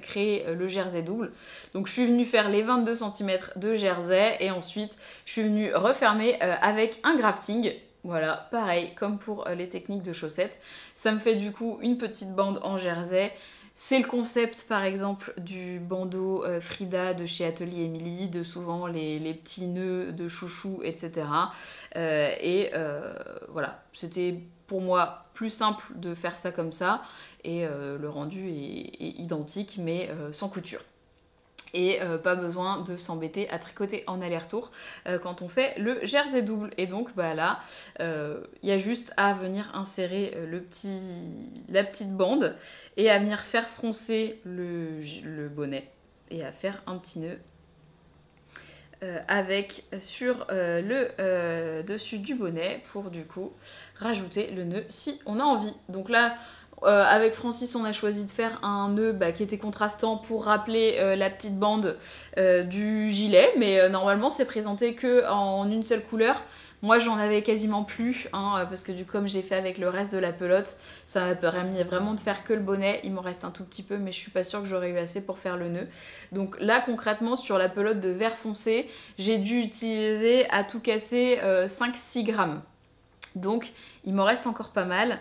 créer le jersey double. Donc je suis venue faire les 22 cm de jersey, et ensuite je suis venue refermer avec un grafting. Voilà, pareil, comme pour les techniques de chaussettes. Ça me fait du coup une petite bande en jersey. C'est le concept par exemple du bandeau Frida de chez Atelier Émilie, de souvent les petits nœuds de chouchou, etc. Voilà, c'était pour moi plus simple de faire ça comme ça, et le rendu est identique mais sans couture. Et pas besoin de s'embêter à tricoter en aller-retour quand on fait le jersey double. Et donc bah là, il y a juste à venir insérer la petite bande et à venir faire froncer le bonnet et à faire un petit nœud avec sur le dessus du bonnet pour du coup rajouter le nœud si on a envie. Donc là, avec Francis, on a choisi de faire un nœud qui était contrastant pour rappeler la petite bande du gilet, mais normalement c'est présenté que en une seule couleur. Moi j'en avais quasiment plus, parce que comme j'ai fait avec le reste de la pelote, ça m'a permis vraiment de faire que le bonnet. Il m'en reste un tout petit peu, mais je suis pas sûre que j'aurais eu assez pour faire le nœud. Donc là concrètement sur la pelote de vert foncé, j'ai dû utiliser à tout casser 5-6 grammes. Donc il m'en reste encore pas mal.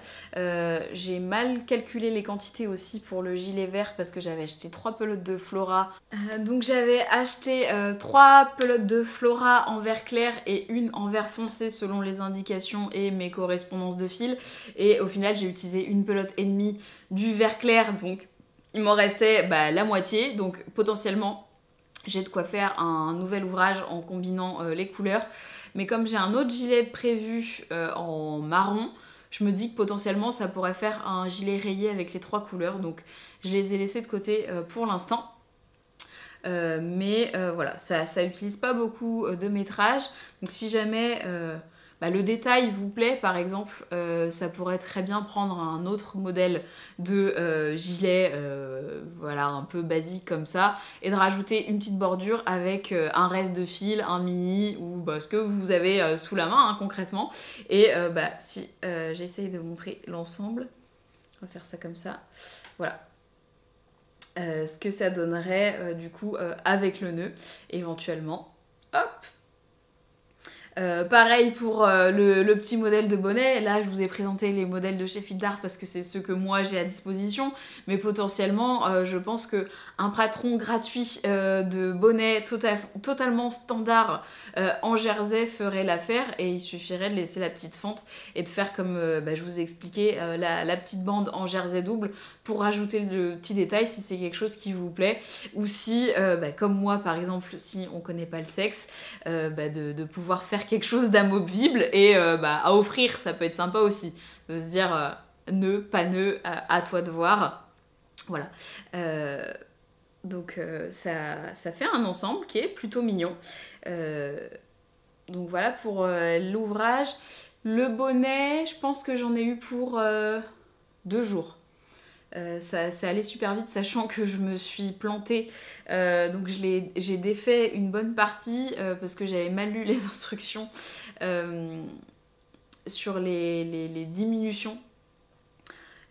J'ai mal calculé les quantités aussi pour le gilet vert parce que j'avais acheté 3 pelotes de Flora. Donc j'avais acheté 3 pelotes de Flora en vert clair et une en vert foncé selon les indications et mes correspondances de fil. Et au final j'ai utilisé une pelote et demie du vert clair, donc il m'en restait la moitié. Donc potentiellement j'ai de quoi faire un nouvel ouvrage en combinant les couleurs. Mais comme j'ai un autre gilet prévu en marron, je me dis que potentiellement ça pourrait faire un gilet rayé avec les 3 couleurs. Donc je les ai laissés de côté pour l'instant. Voilà, ça utilise pas beaucoup de métrage. Donc si jamais le détail vous plaît, par exemple, ça pourrait très bien prendre un autre modèle de gilet, voilà, un peu basique comme ça, et de rajouter une petite bordure avec un reste de fil, un mini, ou ce que vous avez sous la main concrètement. Et si j'essaye de montrer l'ensemble, on va faire ça comme ça, voilà. Ce que ça donnerait du coup avec le nœud éventuellement. Hop. Pareil pour le petit modèle de bonnet. Là je vous ai présenté les modèles de chez Fildar parce que c'est ceux que moi j'ai à disposition, mais potentiellement je pense que un patron gratuit de bonnet totalement standard en jersey ferait l'affaire, et il suffirait de laisser la petite fente et de faire comme je vous ai expliqué, la petite bande en jersey double pour rajouter le petit détail si c'est quelque chose qui vous plaît, ou si comme moi par exemple, si on connaît pas le sexe, de pouvoir faire quelque chose d'amovible et à offrir. Ça peut être sympa aussi de se dire nœud, pas nœud, à toi de voir. Voilà. Donc ça fait un ensemble qui est plutôt mignon. Donc voilà pour l'ouvrage. Le bonnet, je pense que j'en ai eu pour 2 jours. Ça allait super vite, sachant que je me suis plantée, donc j'ai défait une bonne partie parce que j'avais mal lu les instructions sur les diminutions.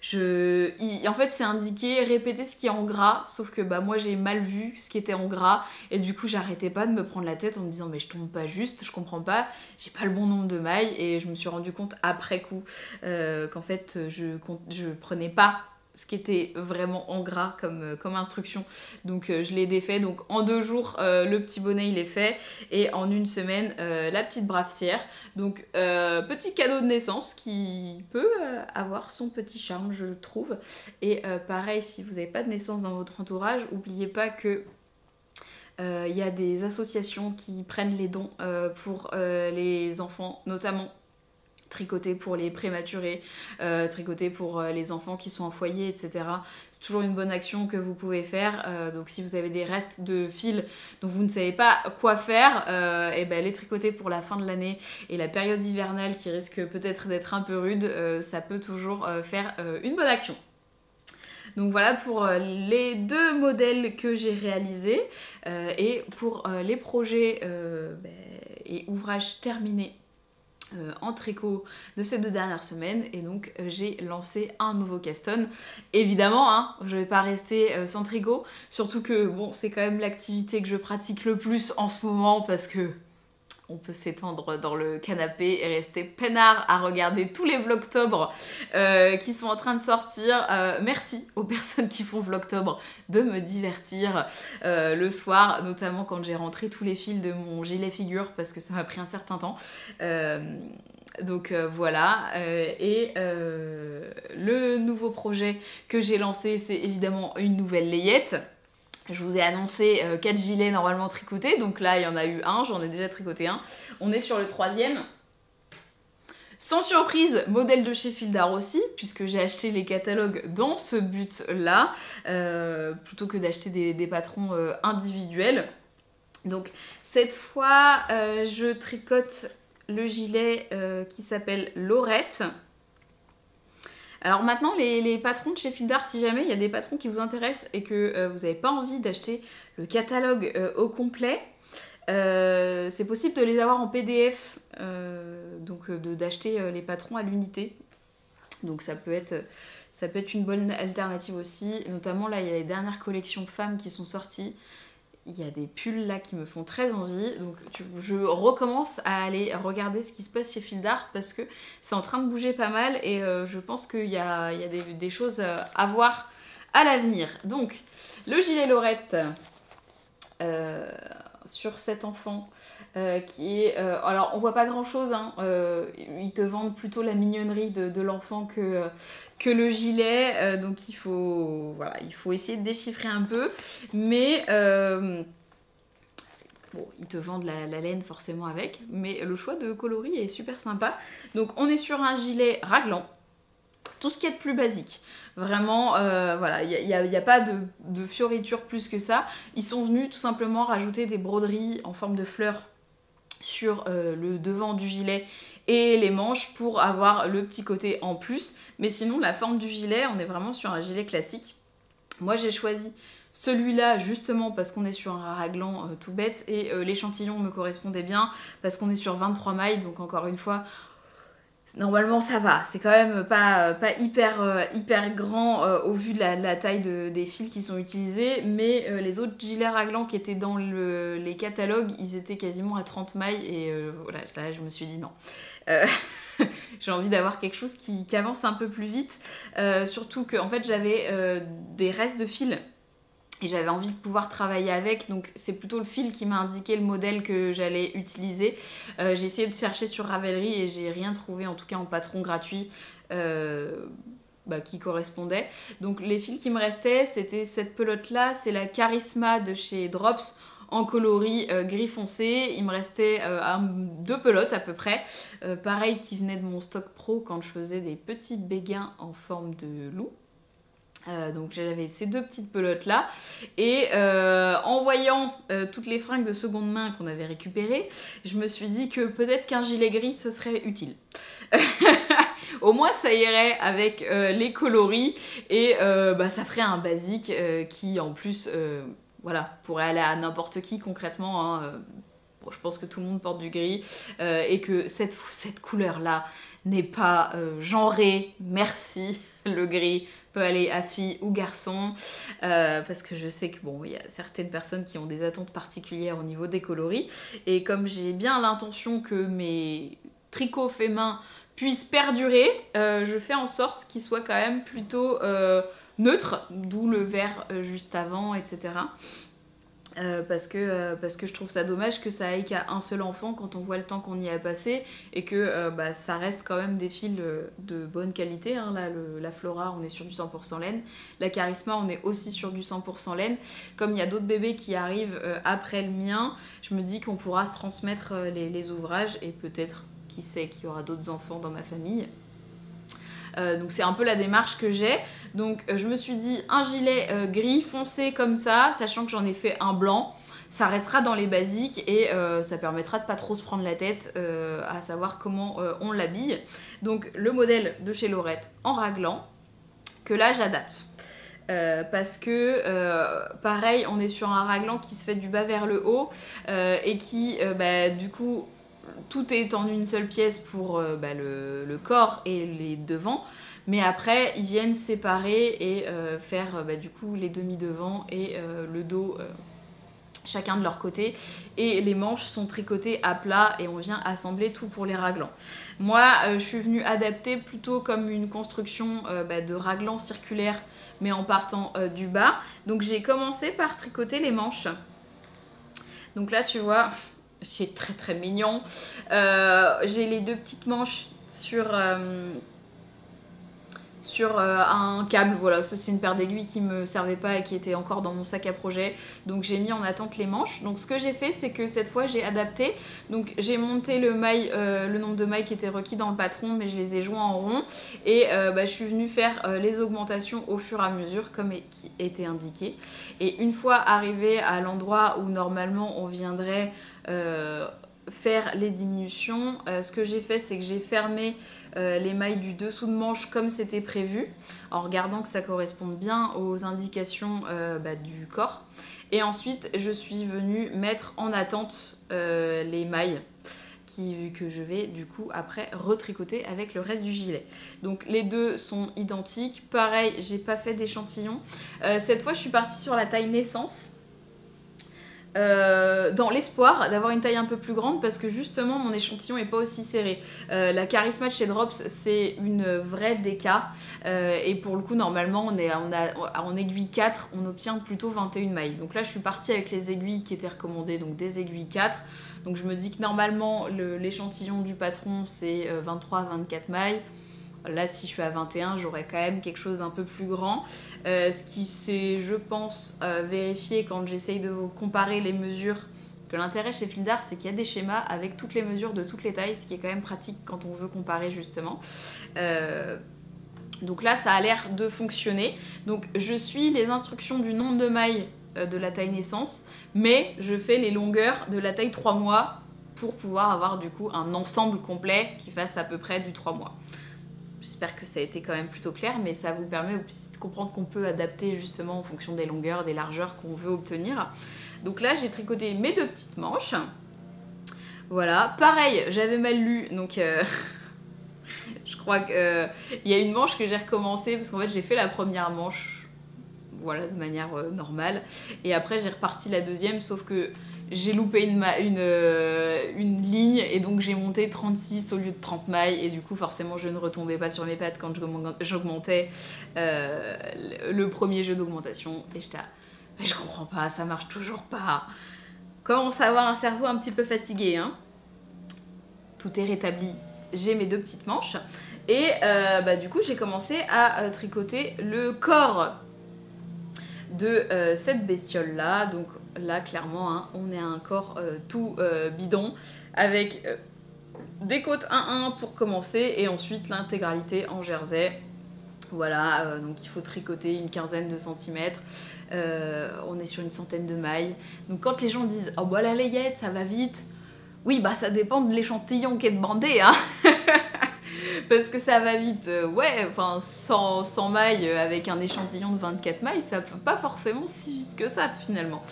En fait c'est indiqué répéter ce qui est en gras, sauf que moi j'ai mal vu ce qui était en gras, et du coup j'arrêtais pas de me prendre la tête en me disant mais je tombe pas juste, je comprends pas, j'ai pas le bon nombre de mailles, et je me suis rendu compte après coup qu'en fait je prenais pas ce qui était vraiment en gras comme instruction. Donc je l'ai défait. Donc en 2 jours, le petit bonnet il est fait. Et en 1 semaine, la petite brassière. Donc petit cadeau de naissance qui peut avoir son petit charme, je trouve. Et pareil, si vous n'avez pas de naissance dans votre entourage, n'oubliez pas que il y a des associations qui prennent les dons pour les enfants, notamment tricoter pour les prématurés, tricoter pour les enfants qui sont en foyer, etc. C'est toujours une bonne action que vous pouvez faire. Donc si vous avez des restes de fils dont vous ne savez pas quoi faire, et ben les tricoter pour la fin de l'année et la période hivernale qui risque peut-être d'être un peu rude, ça peut toujours faire une bonne action. Donc voilà pour les 2 modèles que j'ai réalisés et pour les projets et ouvrages terminés en tricot de ces 2 dernières semaines. Et donc j'ai lancé un nouveau Caston. Évidemment, hein, je vais pas rester sans tricot, surtout que bon, c'est quand même l'activité que je pratique le plus en ce moment parce que on peut s'étendre dans le canapé et rester peinard à regarder tous les Vlogtober qui sont en train de sortir. Merci aux personnes qui font Vlogtober de me divertir le soir, notamment quand j'ai rentré tous les fils de mon gilet figure parce que ça m'a pris un certain temps. Donc voilà, le nouveau projet que j'ai lancé, c'est évidemment une nouvelle layette. Je vous ai annoncé 4 gilets normalement tricotés, donc là il y en a eu un, j'en ai déjà tricoté un. On est sur le 3e. Sans surprise, modèle de chez Fildar aussi, puisque j'ai acheté les catalogues dans ce but-là, plutôt que d'acheter des patrons individuels. Donc cette fois, je tricote le gilet qui s'appelle Laurette. Alors maintenant, les patrons de chez Fildar, si jamais il y a des patrons qui vous intéressent et que vous n'avez pas envie d'acheter le catalogue au complet, c'est possible de les avoir en PDF, donc d'acheter les patrons à l'unité. Donc ça peut être une bonne alternative aussi. Notamment là, il y a les dernières collections femmes qui sont sorties. Il y a des pulls là qui me font très envie, donc je recommence à aller regarder ce qui se passe chez Fildar parce que c'est en train de bouger pas mal et je pense qu'il y a des choses à voir à l'avenir. Donc le gilet Laurette sur cet enfant qui est... alors on voit pas grand chose, hein, ils te vendent plutôt la mignonnerie de l'enfant que le gilet, donc il faut essayer de déchiffrer un peu, mais bon, ils te vendent la laine forcément avec, mais le choix de coloris est super sympa. Donc on est sur un gilet raglan, tout ce qu'il y a de plus basique. Vraiment, voilà, il n'y a pas de fioritures plus que ça. Ils sont venus tout simplement rajouter des broderies en forme de fleurs sur le devant du gilet et les manches pour avoir le petit côté en plus. Mais sinon, la forme du gilet, on est vraiment sur un gilet classique. Moi, j'ai choisi celui-là justement parce qu'on est sur un raglan tout bête et l'échantillon me correspondait bien parce qu'on est sur 23 mailles, donc encore une fois... Normalement ça va, c'est quand même pas hyper grand au vu de la taille des fils qui sont utilisés, mais les autres gilets raglans qui étaient dans les catalogues, ils étaient quasiment à 30 mailles et voilà, là je me suis dit non. J'ai envie d'avoir quelque chose qui avance un peu plus vite, surtout que en fait j'avais des restes de fils et j'avais envie de pouvoir travailler avec, donc c'est plutôt le fil qui m'a indiqué le modèle que j'allais utiliser. J'ai essayé de chercher sur Ravelry et j'ai rien trouvé, en tout cas en patron gratuit, qui correspondait. Donc les fils qui me restaient, c'était cette pelote là, c'est la Charisma de chez Drops en coloris gris foncé. Il me restait 2 pelotes à peu près, pareil qui venaient de mon stock pro quand je faisais des petits béguins en forme de loup. Donc j'avais ces 2 petites pelotes là et en voyant toutes les fringues de seconde main qu'on avait récupérées, je me suis dit que peut-être qu'un gilet gris ce serait utile. Au moins ça irait avec les coloris et ça ferait un basique qui en plus voilà, pourrait aller à n'importe qui concrètement, hein. Bon, je pense que tout le monde porte du gris et que cette couleur là n'est pas genrée, merci. Le gris peut aller à fille ou garçon parce que je sais que bon, il y a certaines personnes qui ont des attentes particulières au niveau des coloris et comme j'ai bien l'intention que mes tricots faits main puissent perdurer, je fais en sorte qu'ils soient quand même plutôt neutres, d'où le vert juste avant, etc. Parce que je trouve ça dommage que ça aille qu'à un seul enfant quand on voit le temps qu'on y a passé et que ça reste quand même des fils de bonne qualité, hein. Là la Flora on est sur du 100% laine, la Charisma on est aussi sur du 100% laine. Comme il y a d'autres bébés qui arrivent après le mien, je me dis qu'on pourra se transmettre les ouvrages et peut-être qui sait qu'il y aura d'autres enfants dans ma famille. Donc c'est un peu la démarche que j'ai. Donc je me suis dit un gilet gris foncé comme ça, sachant que j'en ai fait un blanc. Ça restera dans les basiques et ça permettra de pas trop se prendre la tête à savoir comment on l'habille. Donc le modèle de chez Laurette en raglan, que là j'adapte. Parce que pareil, on est sur un raglan qui se fait du bas vers le haut et qui du coup tout est en une seule pièce pour le corps et les devants, mais après ils viennent séparer et faire du coup les demi-devants et le dos chacun de leur côté, et les manches sont tricotées à plat et on vient assembler tout pour les raglans. Moi je suis venue adapter plutôt comme une construction de raglan circulaire, mais en partant du bas. Donc j'ai commencé par tricoter les manches. Donc là tu vois, c'est très très mignon. J'ai les deux petites manches sur un câble, voilà, ça c'est une paire d'aiguilles qui me servait pas et qui était encore dans mon sac à projet, donc j'ai mis en attente les manches. Donc ce que j'ai fait, c'est que cette fois j'ai adapté, donc j'ai monté le nombre de mailles qui était requis dans le patron, mais je les ai joints en rond et je suis venue faire les augmentations au fur et à mesure comme qui était indiqué. Et une fois arrivé à l'endroit où normalement on viendrait faire les diminutions, ce que j'ai fait, c'est que j'ai fermé les mailles du dessous de manche comme c'était prévu, en regardant que ça corresponde bien aux indications du corps. Et ensuite je suis venue mettre en attente les mailles que je vais du coup après retricoter avec le reste du gilet. Donc les deux sont identiques, pareil, j'ai pas fait d'échantillon. Cette fois je suis partie sur la taille naissance, dans l'espoir d'avoir une taille un peu plus grande, parce que justement mon échantillon est pas aussi serré. La Charisma de chez Drops, c'est une vraie DK et pour le coup normalement en aiguille 4 on obtient plutôt 21 mailles. Donc là je suis partie avec les aiguilles qui étaient recommandées, donc des aiguilles 4. Donc je me dis que normalement l'échantillon du patron c'est 23-24 mailles. Là, si je suis à 21, j'aurai quand même quelque chose d'un peu plus grand. Ce qui s'est, je pense, vérifié quand j'essaye de comparer les mesures. Parce que l'intérêt chez Fil d'Art, c'est qu'il y a des schémas avec toutes les mesures de toutes les tailles, ce qui est quand même pratique quand on veut comparer justement. Donc là, ça a l'air de fonctionner. Donc je suis les instructions du nombre de mailles de la taille naissance, mais je fais les longueurs de la taille 3 mois pour pouvoir avoir du coup un ensemble complet qui fasse à peu près du 3 mois. J'espère que ça a été quand même plutôt clair, mais ça vous permet aussi de comprendre qu'on peut adapter justement en fonction des longueurs, des largeurs qu'on veut obtenir. Donc là, j'ai tricoté mes deux petites manches. Voilà, pareil, j'avais mal lu, donc je crois qu'il y a une manche que j'ai recommencé, parce qu'en fait, j'ai fait la première manche, voilà, de manière normale. Et après, j'ai reparti la deuxième, sauf que j'ai loupé une ligne et donc j'ai monté 36 au lieu de 30 mailles et du coup forcément je ne retombais pas sur mes pattes quand j'augmentais le premier jeu d'augmentation et j'étais là, mais je comprends pas, ça marche toujours pas. Commence à avoir un cerveau un petit peu fatigué, hein. Tout est rétabli, j'ai mes deux petites manches et du coup j'ai commencé à tricoter le corps de cette bestiole là. Donc là clairement hein, on est à un corps tout bidon avec des côtes 1-1 pour commencer et ensuite l'intégralité en jersey. Voilà, donc il faut tricoter une quinzaine de centimètres, on est sur une centaine de mailles. Donc quand les gens disent oh bah la layette ça va vite, oui bah ça dépend de l'échantillon qui est demandé hein. Parce que ça va vite, ouais, enfin 100 mailles avec un échantillon de 24 mailles, ça peut pas forcément si vite que ça finalement.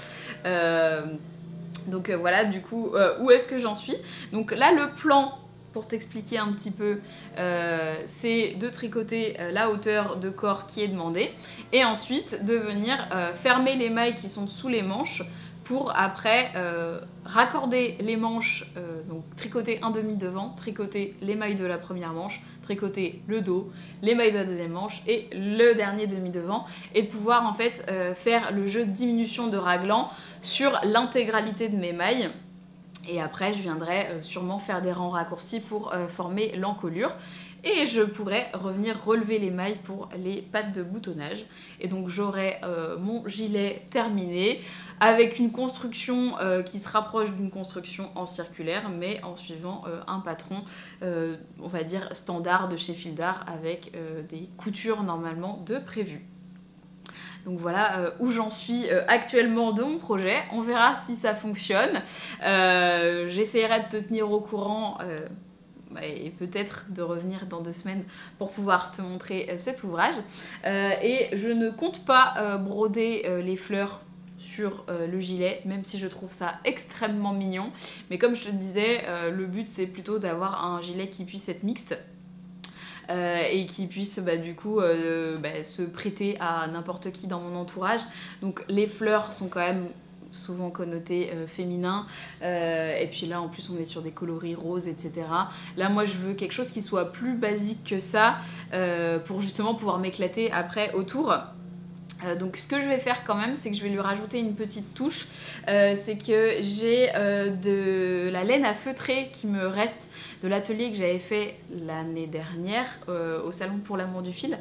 Donc voilà, du coup, où est-ce que j'en suis? Donc là, le plan, pour t'expliquer un petit peu, c'est de tricoter la hauteur de corps qui est demandée, et ensuite de venir fermer les mailles qui sont sous les manches, pour après raccorder les manches, donc tricoter un demi devant, tricoter les mailles de la première manche, tricoter le dos, les mailles de la deuxième manche et le dernier demi devant, et de pouvoir en fait faire le jeu de diminution de raglan sur l'intégralité de mes mailles. Et après je viendrai sûrement faire des rangs raccourcis pour former l'encolure. Et je pourrais revenir relever les mailles pour les pattes de boutonnage. Et donc j'aurai mon gilet terminé avec une construction qui se rapproche d'une construction en circulaire, mais en suivant un patron, on va dire standard de chez Fil d'Art, avec des coutures normalement de prévues. Donc voilà où j'en suis actuellement de mon projet. On verra si ça fonctionne. J'essaierai de te tenir au courant et peut-être de revenir dans 2 semaines pour pouvoir te montrer cet ouvrage. Et je ne compte pas broder les fleurs sur le gilet, même si je trouve ça extrêmement mignon. Mais comme je te disais, le but c'est plutôt d'avoir un gilet qui puisse être mixte. Et qui puisse du coup se prêter à n'importe qui dans mon entourage. Donc les fleurs sont quand même souvent connoté féminin et puis là en plus on est sur des coloris roses, etc. Là moi je veux quelque chose qui soit plus basique que ça pour justement pouvoir m'éclater après autour. Donc ce que je vais faire quand même, c'est que je vais lui rajouter une petite touche. C'est que j'ai de la laine à feutrer qui me reste de l'atelier que j'avais fait l'année dernière au salon pour l'amour du fil.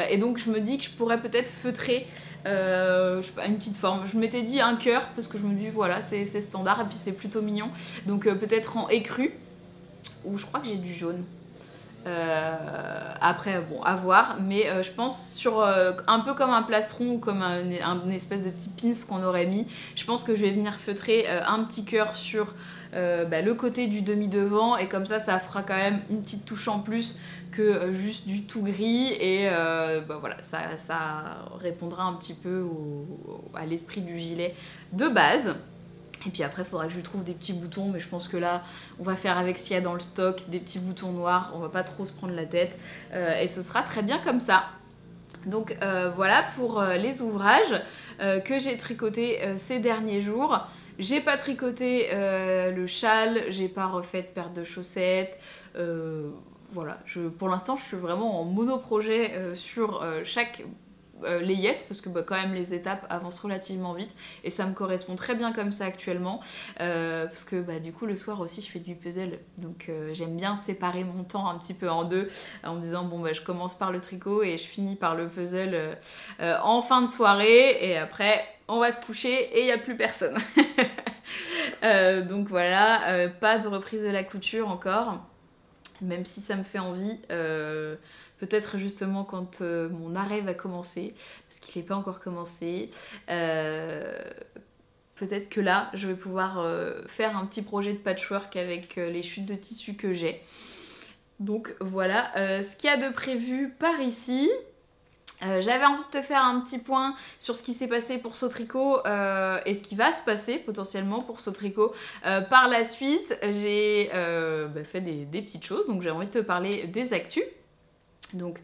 Et donc je me dis que je pourrais peut-être feutrer je sais pas, une petite forme. Je m'étais dit un cœur parce que je me dis voilà c'est standard et puis c'est plutôt mignon. Donc peut-être en écru, ou je crois que j'ai du jaune. Après bon à voir, mais je pense sur un peu comme un plastron ou comme une espèce de petit pins qu'on aurait mis, je pense que je vais venir feutrer un petit cœur sur le côté du demi devant, et comme ça fera quand même une petite touche en plus que juste du tout gris, et voilà ça répondra un petit peu à l'esprit du gilet de base. Et puis après, il faudra que je lui trouve des petits boutons, mais je pense que là, on va faire avec ce qu'il y a dans le stock, des petits boutons noirs, on va pas trop se prendre la tête, et ce sera très bien comme ça. Donc voilà pour les ouvrages que j'ai tricotés ces derniers jours. J'ai pas tricoté le châle, j'ai pas refait de paire de chaussettes, voilà. Pour l'instant, je suis vraiment en mono-projet sur chaque layette, parce que quand même les étapes avancent relativement vite et ça me correspond très bien comme ça actuellement, parce que du coup le soir aussi je fais du puzzle, donc j'aime bien séparer mon temps un petit peu en deux en me disant bon je commence par le tricot et je finis par le puzzle en fin de soirée, et après on va se coucher et il n'y a plus personne. Donc voilà, pas de reprise de la couture encore, même si ça me fait envie. Peut-être justement quand mon arrêt va commencer, parce qu'il n'est pas encore commencé. Peut-être que là, je vais pouvoir faire un petit projet de patchwork avec les chutes de tissu que j'ai. Donc voilà ce qu'il y a de prévu par ici. J'avais envie de te faire un petit point sur ce qui s'est passé pour Sautricot et ce qui va se passer potentiellement pour Sautricot par la suite. J'ai fait des petites choses, donc j'ai envie de te parler des actus. Donc,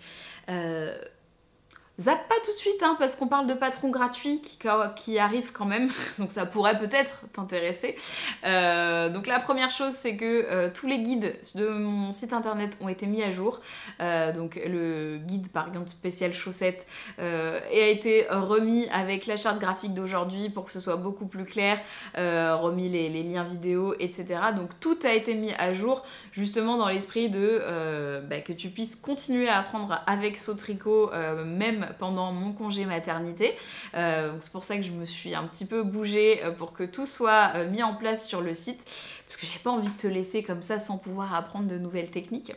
zappe pas tout de suite, hein, parce qu'on parle de patrons gratuits qui arrivent quand même, donc ça pourrait peut-être t'intéresser. Donc la première chose, c'est que tous les guides de mon site internet ont été mis à jour. Donc le guide par exemple spécial chaussettes a été remis avec la charte graphique d'aujourd'hui pour que ce soit beaucoup plus clair, remis les liens vidéo, etc. Donc tout a été mis à jour, justement dans l'esprit de que tu puisses continuer à apprendre avec Sautricot même pendant mon congé maternité. C'est pour ça que je me suis un petit peu bougée pour que tout soit mis en place sur le site, parce que j'avais pas envie de te laisser comme ça sans pouvoir apprendre de nouvelles techniques.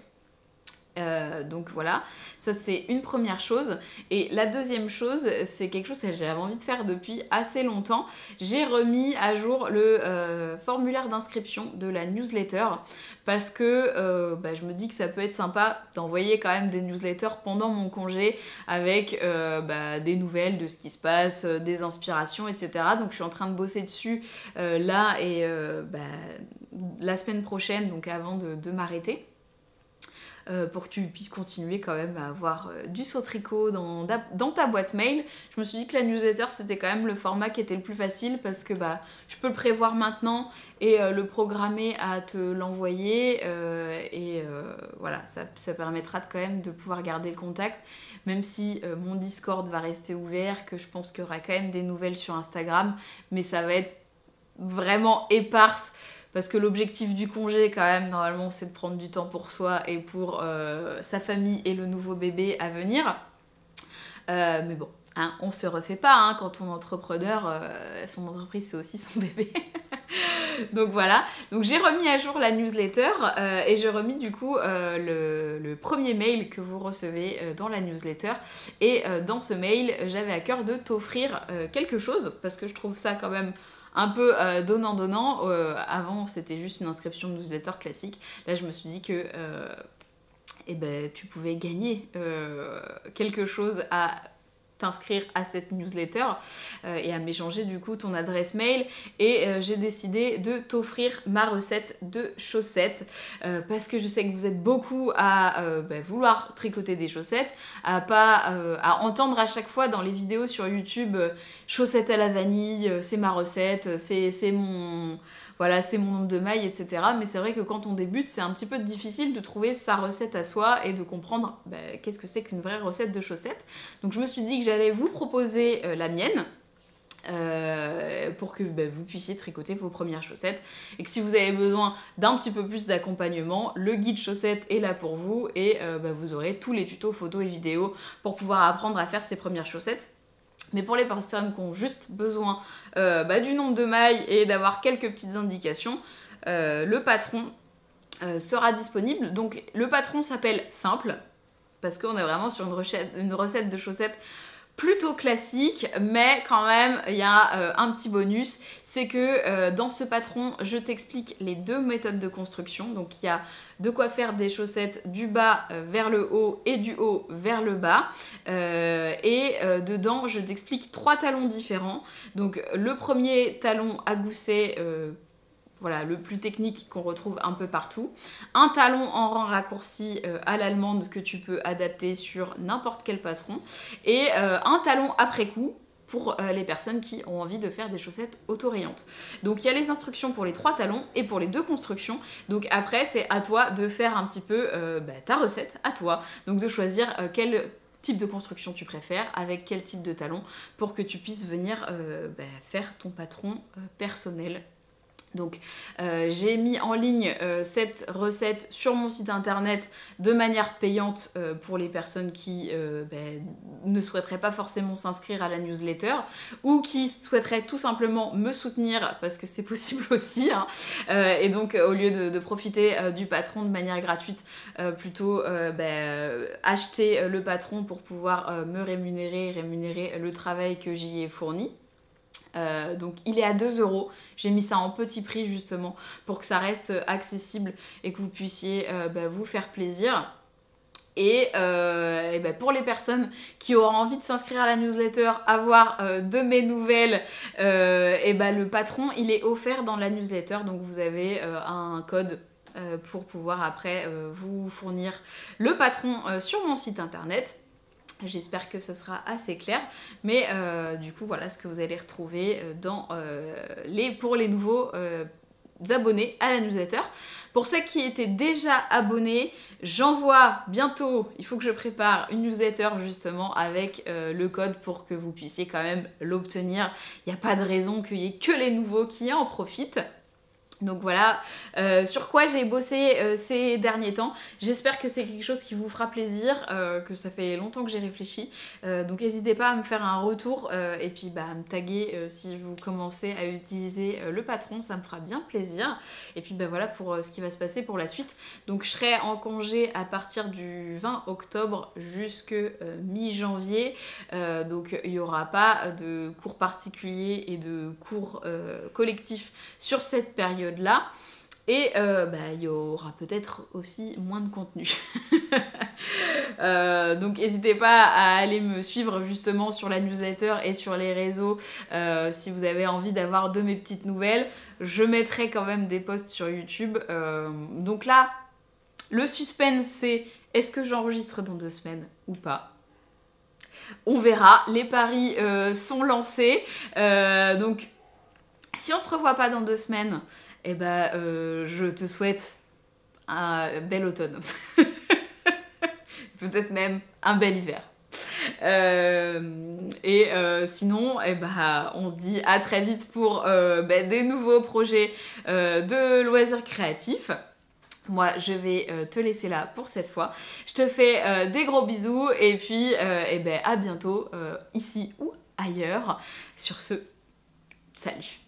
Donc voilà, ça c'était une première chose. Et la deuxième chose, c'est quelque chose que j'avais envie de faire depuis assez longtemps. J'ai remis à jour le formulaire d'inscription de la newsletter, parce que je me dis que ça peut être sympa d'envoyer quand même des newsletters pendant mon congé avec des nouvelles de ce qui se passe, des inspirations, etc. Donc je suis en train de bosser dessus là et la semaine prochaine, donc avant de m'arrêter. Pour que tu puisses continuer quand même à avoir du Sautricot dans ta boîte mail. Je me suis dit que la newsletter c'était quand même le format qui était le plus facile, parce que je peux le prévoir maintenant et le programmer à te l'envoyer voilà, ça permettra quand même de pouvoir garder le contact, même si mon Discord va rester ouvert, que je pense qu'il y aura quand même des nouvelles sur Instagram, mais ça va être vraiment éparse. Parce que l'objectif du congé, quand même, normalement, c'est de prendre du temps pour soi et pour sa famille et le nouveau bébé à venir. Mais bon, Hein, on se refait pas, hein, quand on est entrepreneur, son entreprise c'est aussi son bébé. Donc voilà, donc j'ai remis à jour la newsletter et j'ai remis du coup le premier mail que vous recevez dans la newsletter. Et dans ce mail, j'avais à cœur de t'offrir quelque chose parce que je trouve ça quand même un peu donnant-donnant. Avant, c'était juste une inscription de newsletter classique. Là, je me suis dit que eh ben, tu pouvais gagner quelque chose à t'inscrire à cette newsletter et à m'échanger du coup ton adresse mail et j'ai décidé de t'offrir ma recette de chaussettes parce que je sais que vous êtes beaucoup à vouloir tricoter des chaussettes, à entendre à chaque fois dans les vidéos sur YouTube chaussettes à la vanille, c'est ma recette, c'est mon... Voilà, c'est mon nombre de mailles, etc. Mais c'est vrai que quand on débute, c'est un petit peu difficile de trouver sa recette à soi et de comprendre qu'est-ce que c'est qu'une vraie recette de chaussettes. Donc je me suis dit que j'allais vous proposer la mienne. Pour que vous puissiez tricoter vos premières chaussettes et que si vous avez besoin d'un petit peu plus d'accompagnement, le guide chaussettes est là pour vous et vous aurez tous les tutos photos et vidéos pour pouvoir apprendre à faire ces premières chaussettes. Mais pour les personnes qui ont juste besoin du nombre de mailles et d'avoir quelques petites indications, le patron sera disponible. Donc le patron s'appelle Simple, parce qu'on est vraiment sur une recette de chaussettes plutôt classique, mais quand même il y a un petit bonus, c'est que dans ce patron je t'explique les deux méthodes de construction. Donc il y a de quoi faire des chaussettes du bas vers le haut et du haut vers le bas dedans je t'explique 3 talons différents. Donc le premier talon à gousset, voilà, le plus technique qu'on retrouve un peu partout. Un talon en rang raccourci à l'allemande que tu peux adapter sur n'importe quel patron. Et un talon après coup pour les personnes qui ont envie de faire des chaussettes auto-rayantes. Donc il y a les instructions pour les 3 talons et pour les 2 constructions. Donc après c'est à toi de faire un petit peu ta recette, à toi. Donc de choisir quel type de construction tu préfères, avec quel type de talon, pour que tu puisses venir faire ton patron personnel. Donc j'ai mis en ligne cette recette sur mon site internet de manière payante pour les personnes qui ne souhaiteraient pas forcément s'inscrire à la newsletter ou qui souhaiteraient tout simplement me soutenir parce que c'est possible aussi hein. Et donc au lieu de profiter du patron de manière gratuite, plutôt acheter le patron pour pouvoir me rémunérer le travail que j'y ai fourni. Donc il est à 2 €. J'ai mis ça en petit prix justement pour que ça reste accessible et que vous puissiez vous faire plaisir. Et pour les personnes qui auront envie de s'inscrire à la newsletter, avoir de mes nouvelles, le patron il est offert dans la newsletter. Donc vous avez un code pour pouvoir après vous fournir le patron sur mon site internet. J'espère que ce sera assez clair, mais du coup voilà ce que vous allez retrouver pour les nouveaux abonnés à la newsletter. Pour ceux qui étaient déjà abonnés, j'envoie bientôt, il faut que je prépare une newsletter justement avec le code pour que vous puissiez quand même l'obtenir. Il n'y a pas de raison qu'il n'y ait que les nouveaux qui en profitent. Donc voilà sur quoi j'ai bossé ces derniers temps. J'espère que c'est quelque chose qui vous fera plaisir, que ça fait longtemps que j'ai réfléchi. Donc n'hésitez pas à me faire un retour et puis à me taguer si vous commencez à utiliser le patron, ça me fera bien plaisir. Et puis voilà pour ce qui va se passer pour la suite. Donc je serai en congé à partir du 20 octobre jusque mi-janvier. Donc il n'y aura pas de cours particuliers et de cours collectifs sur cette période là et il y aura peut-être aussi moins de contenu. Donc n'hésitez pas à aller me suivre justement sur la newsletter et sur les réseaux si vous avez envie d'avoir de mes petites nouvelles. Je mettrai quand même des posts sur YouTube. Donc là, le suspense c'est est-ce que j'enregistre dans 2 semaines ou pas? On verra, les paris sont lancés. Donc si on se revoit pas dans 2 semaines, je te souhaite un bel automne. Peut-être même un bel hiver. Sinon, on se dit à très vite pour des nouveaux projets de loisirs créatifs. Moi, je vais te laisser là pour cette fois. Je te fais des gros bisous et puis à bientôt ici ou ailleurs. Sur ce, salut!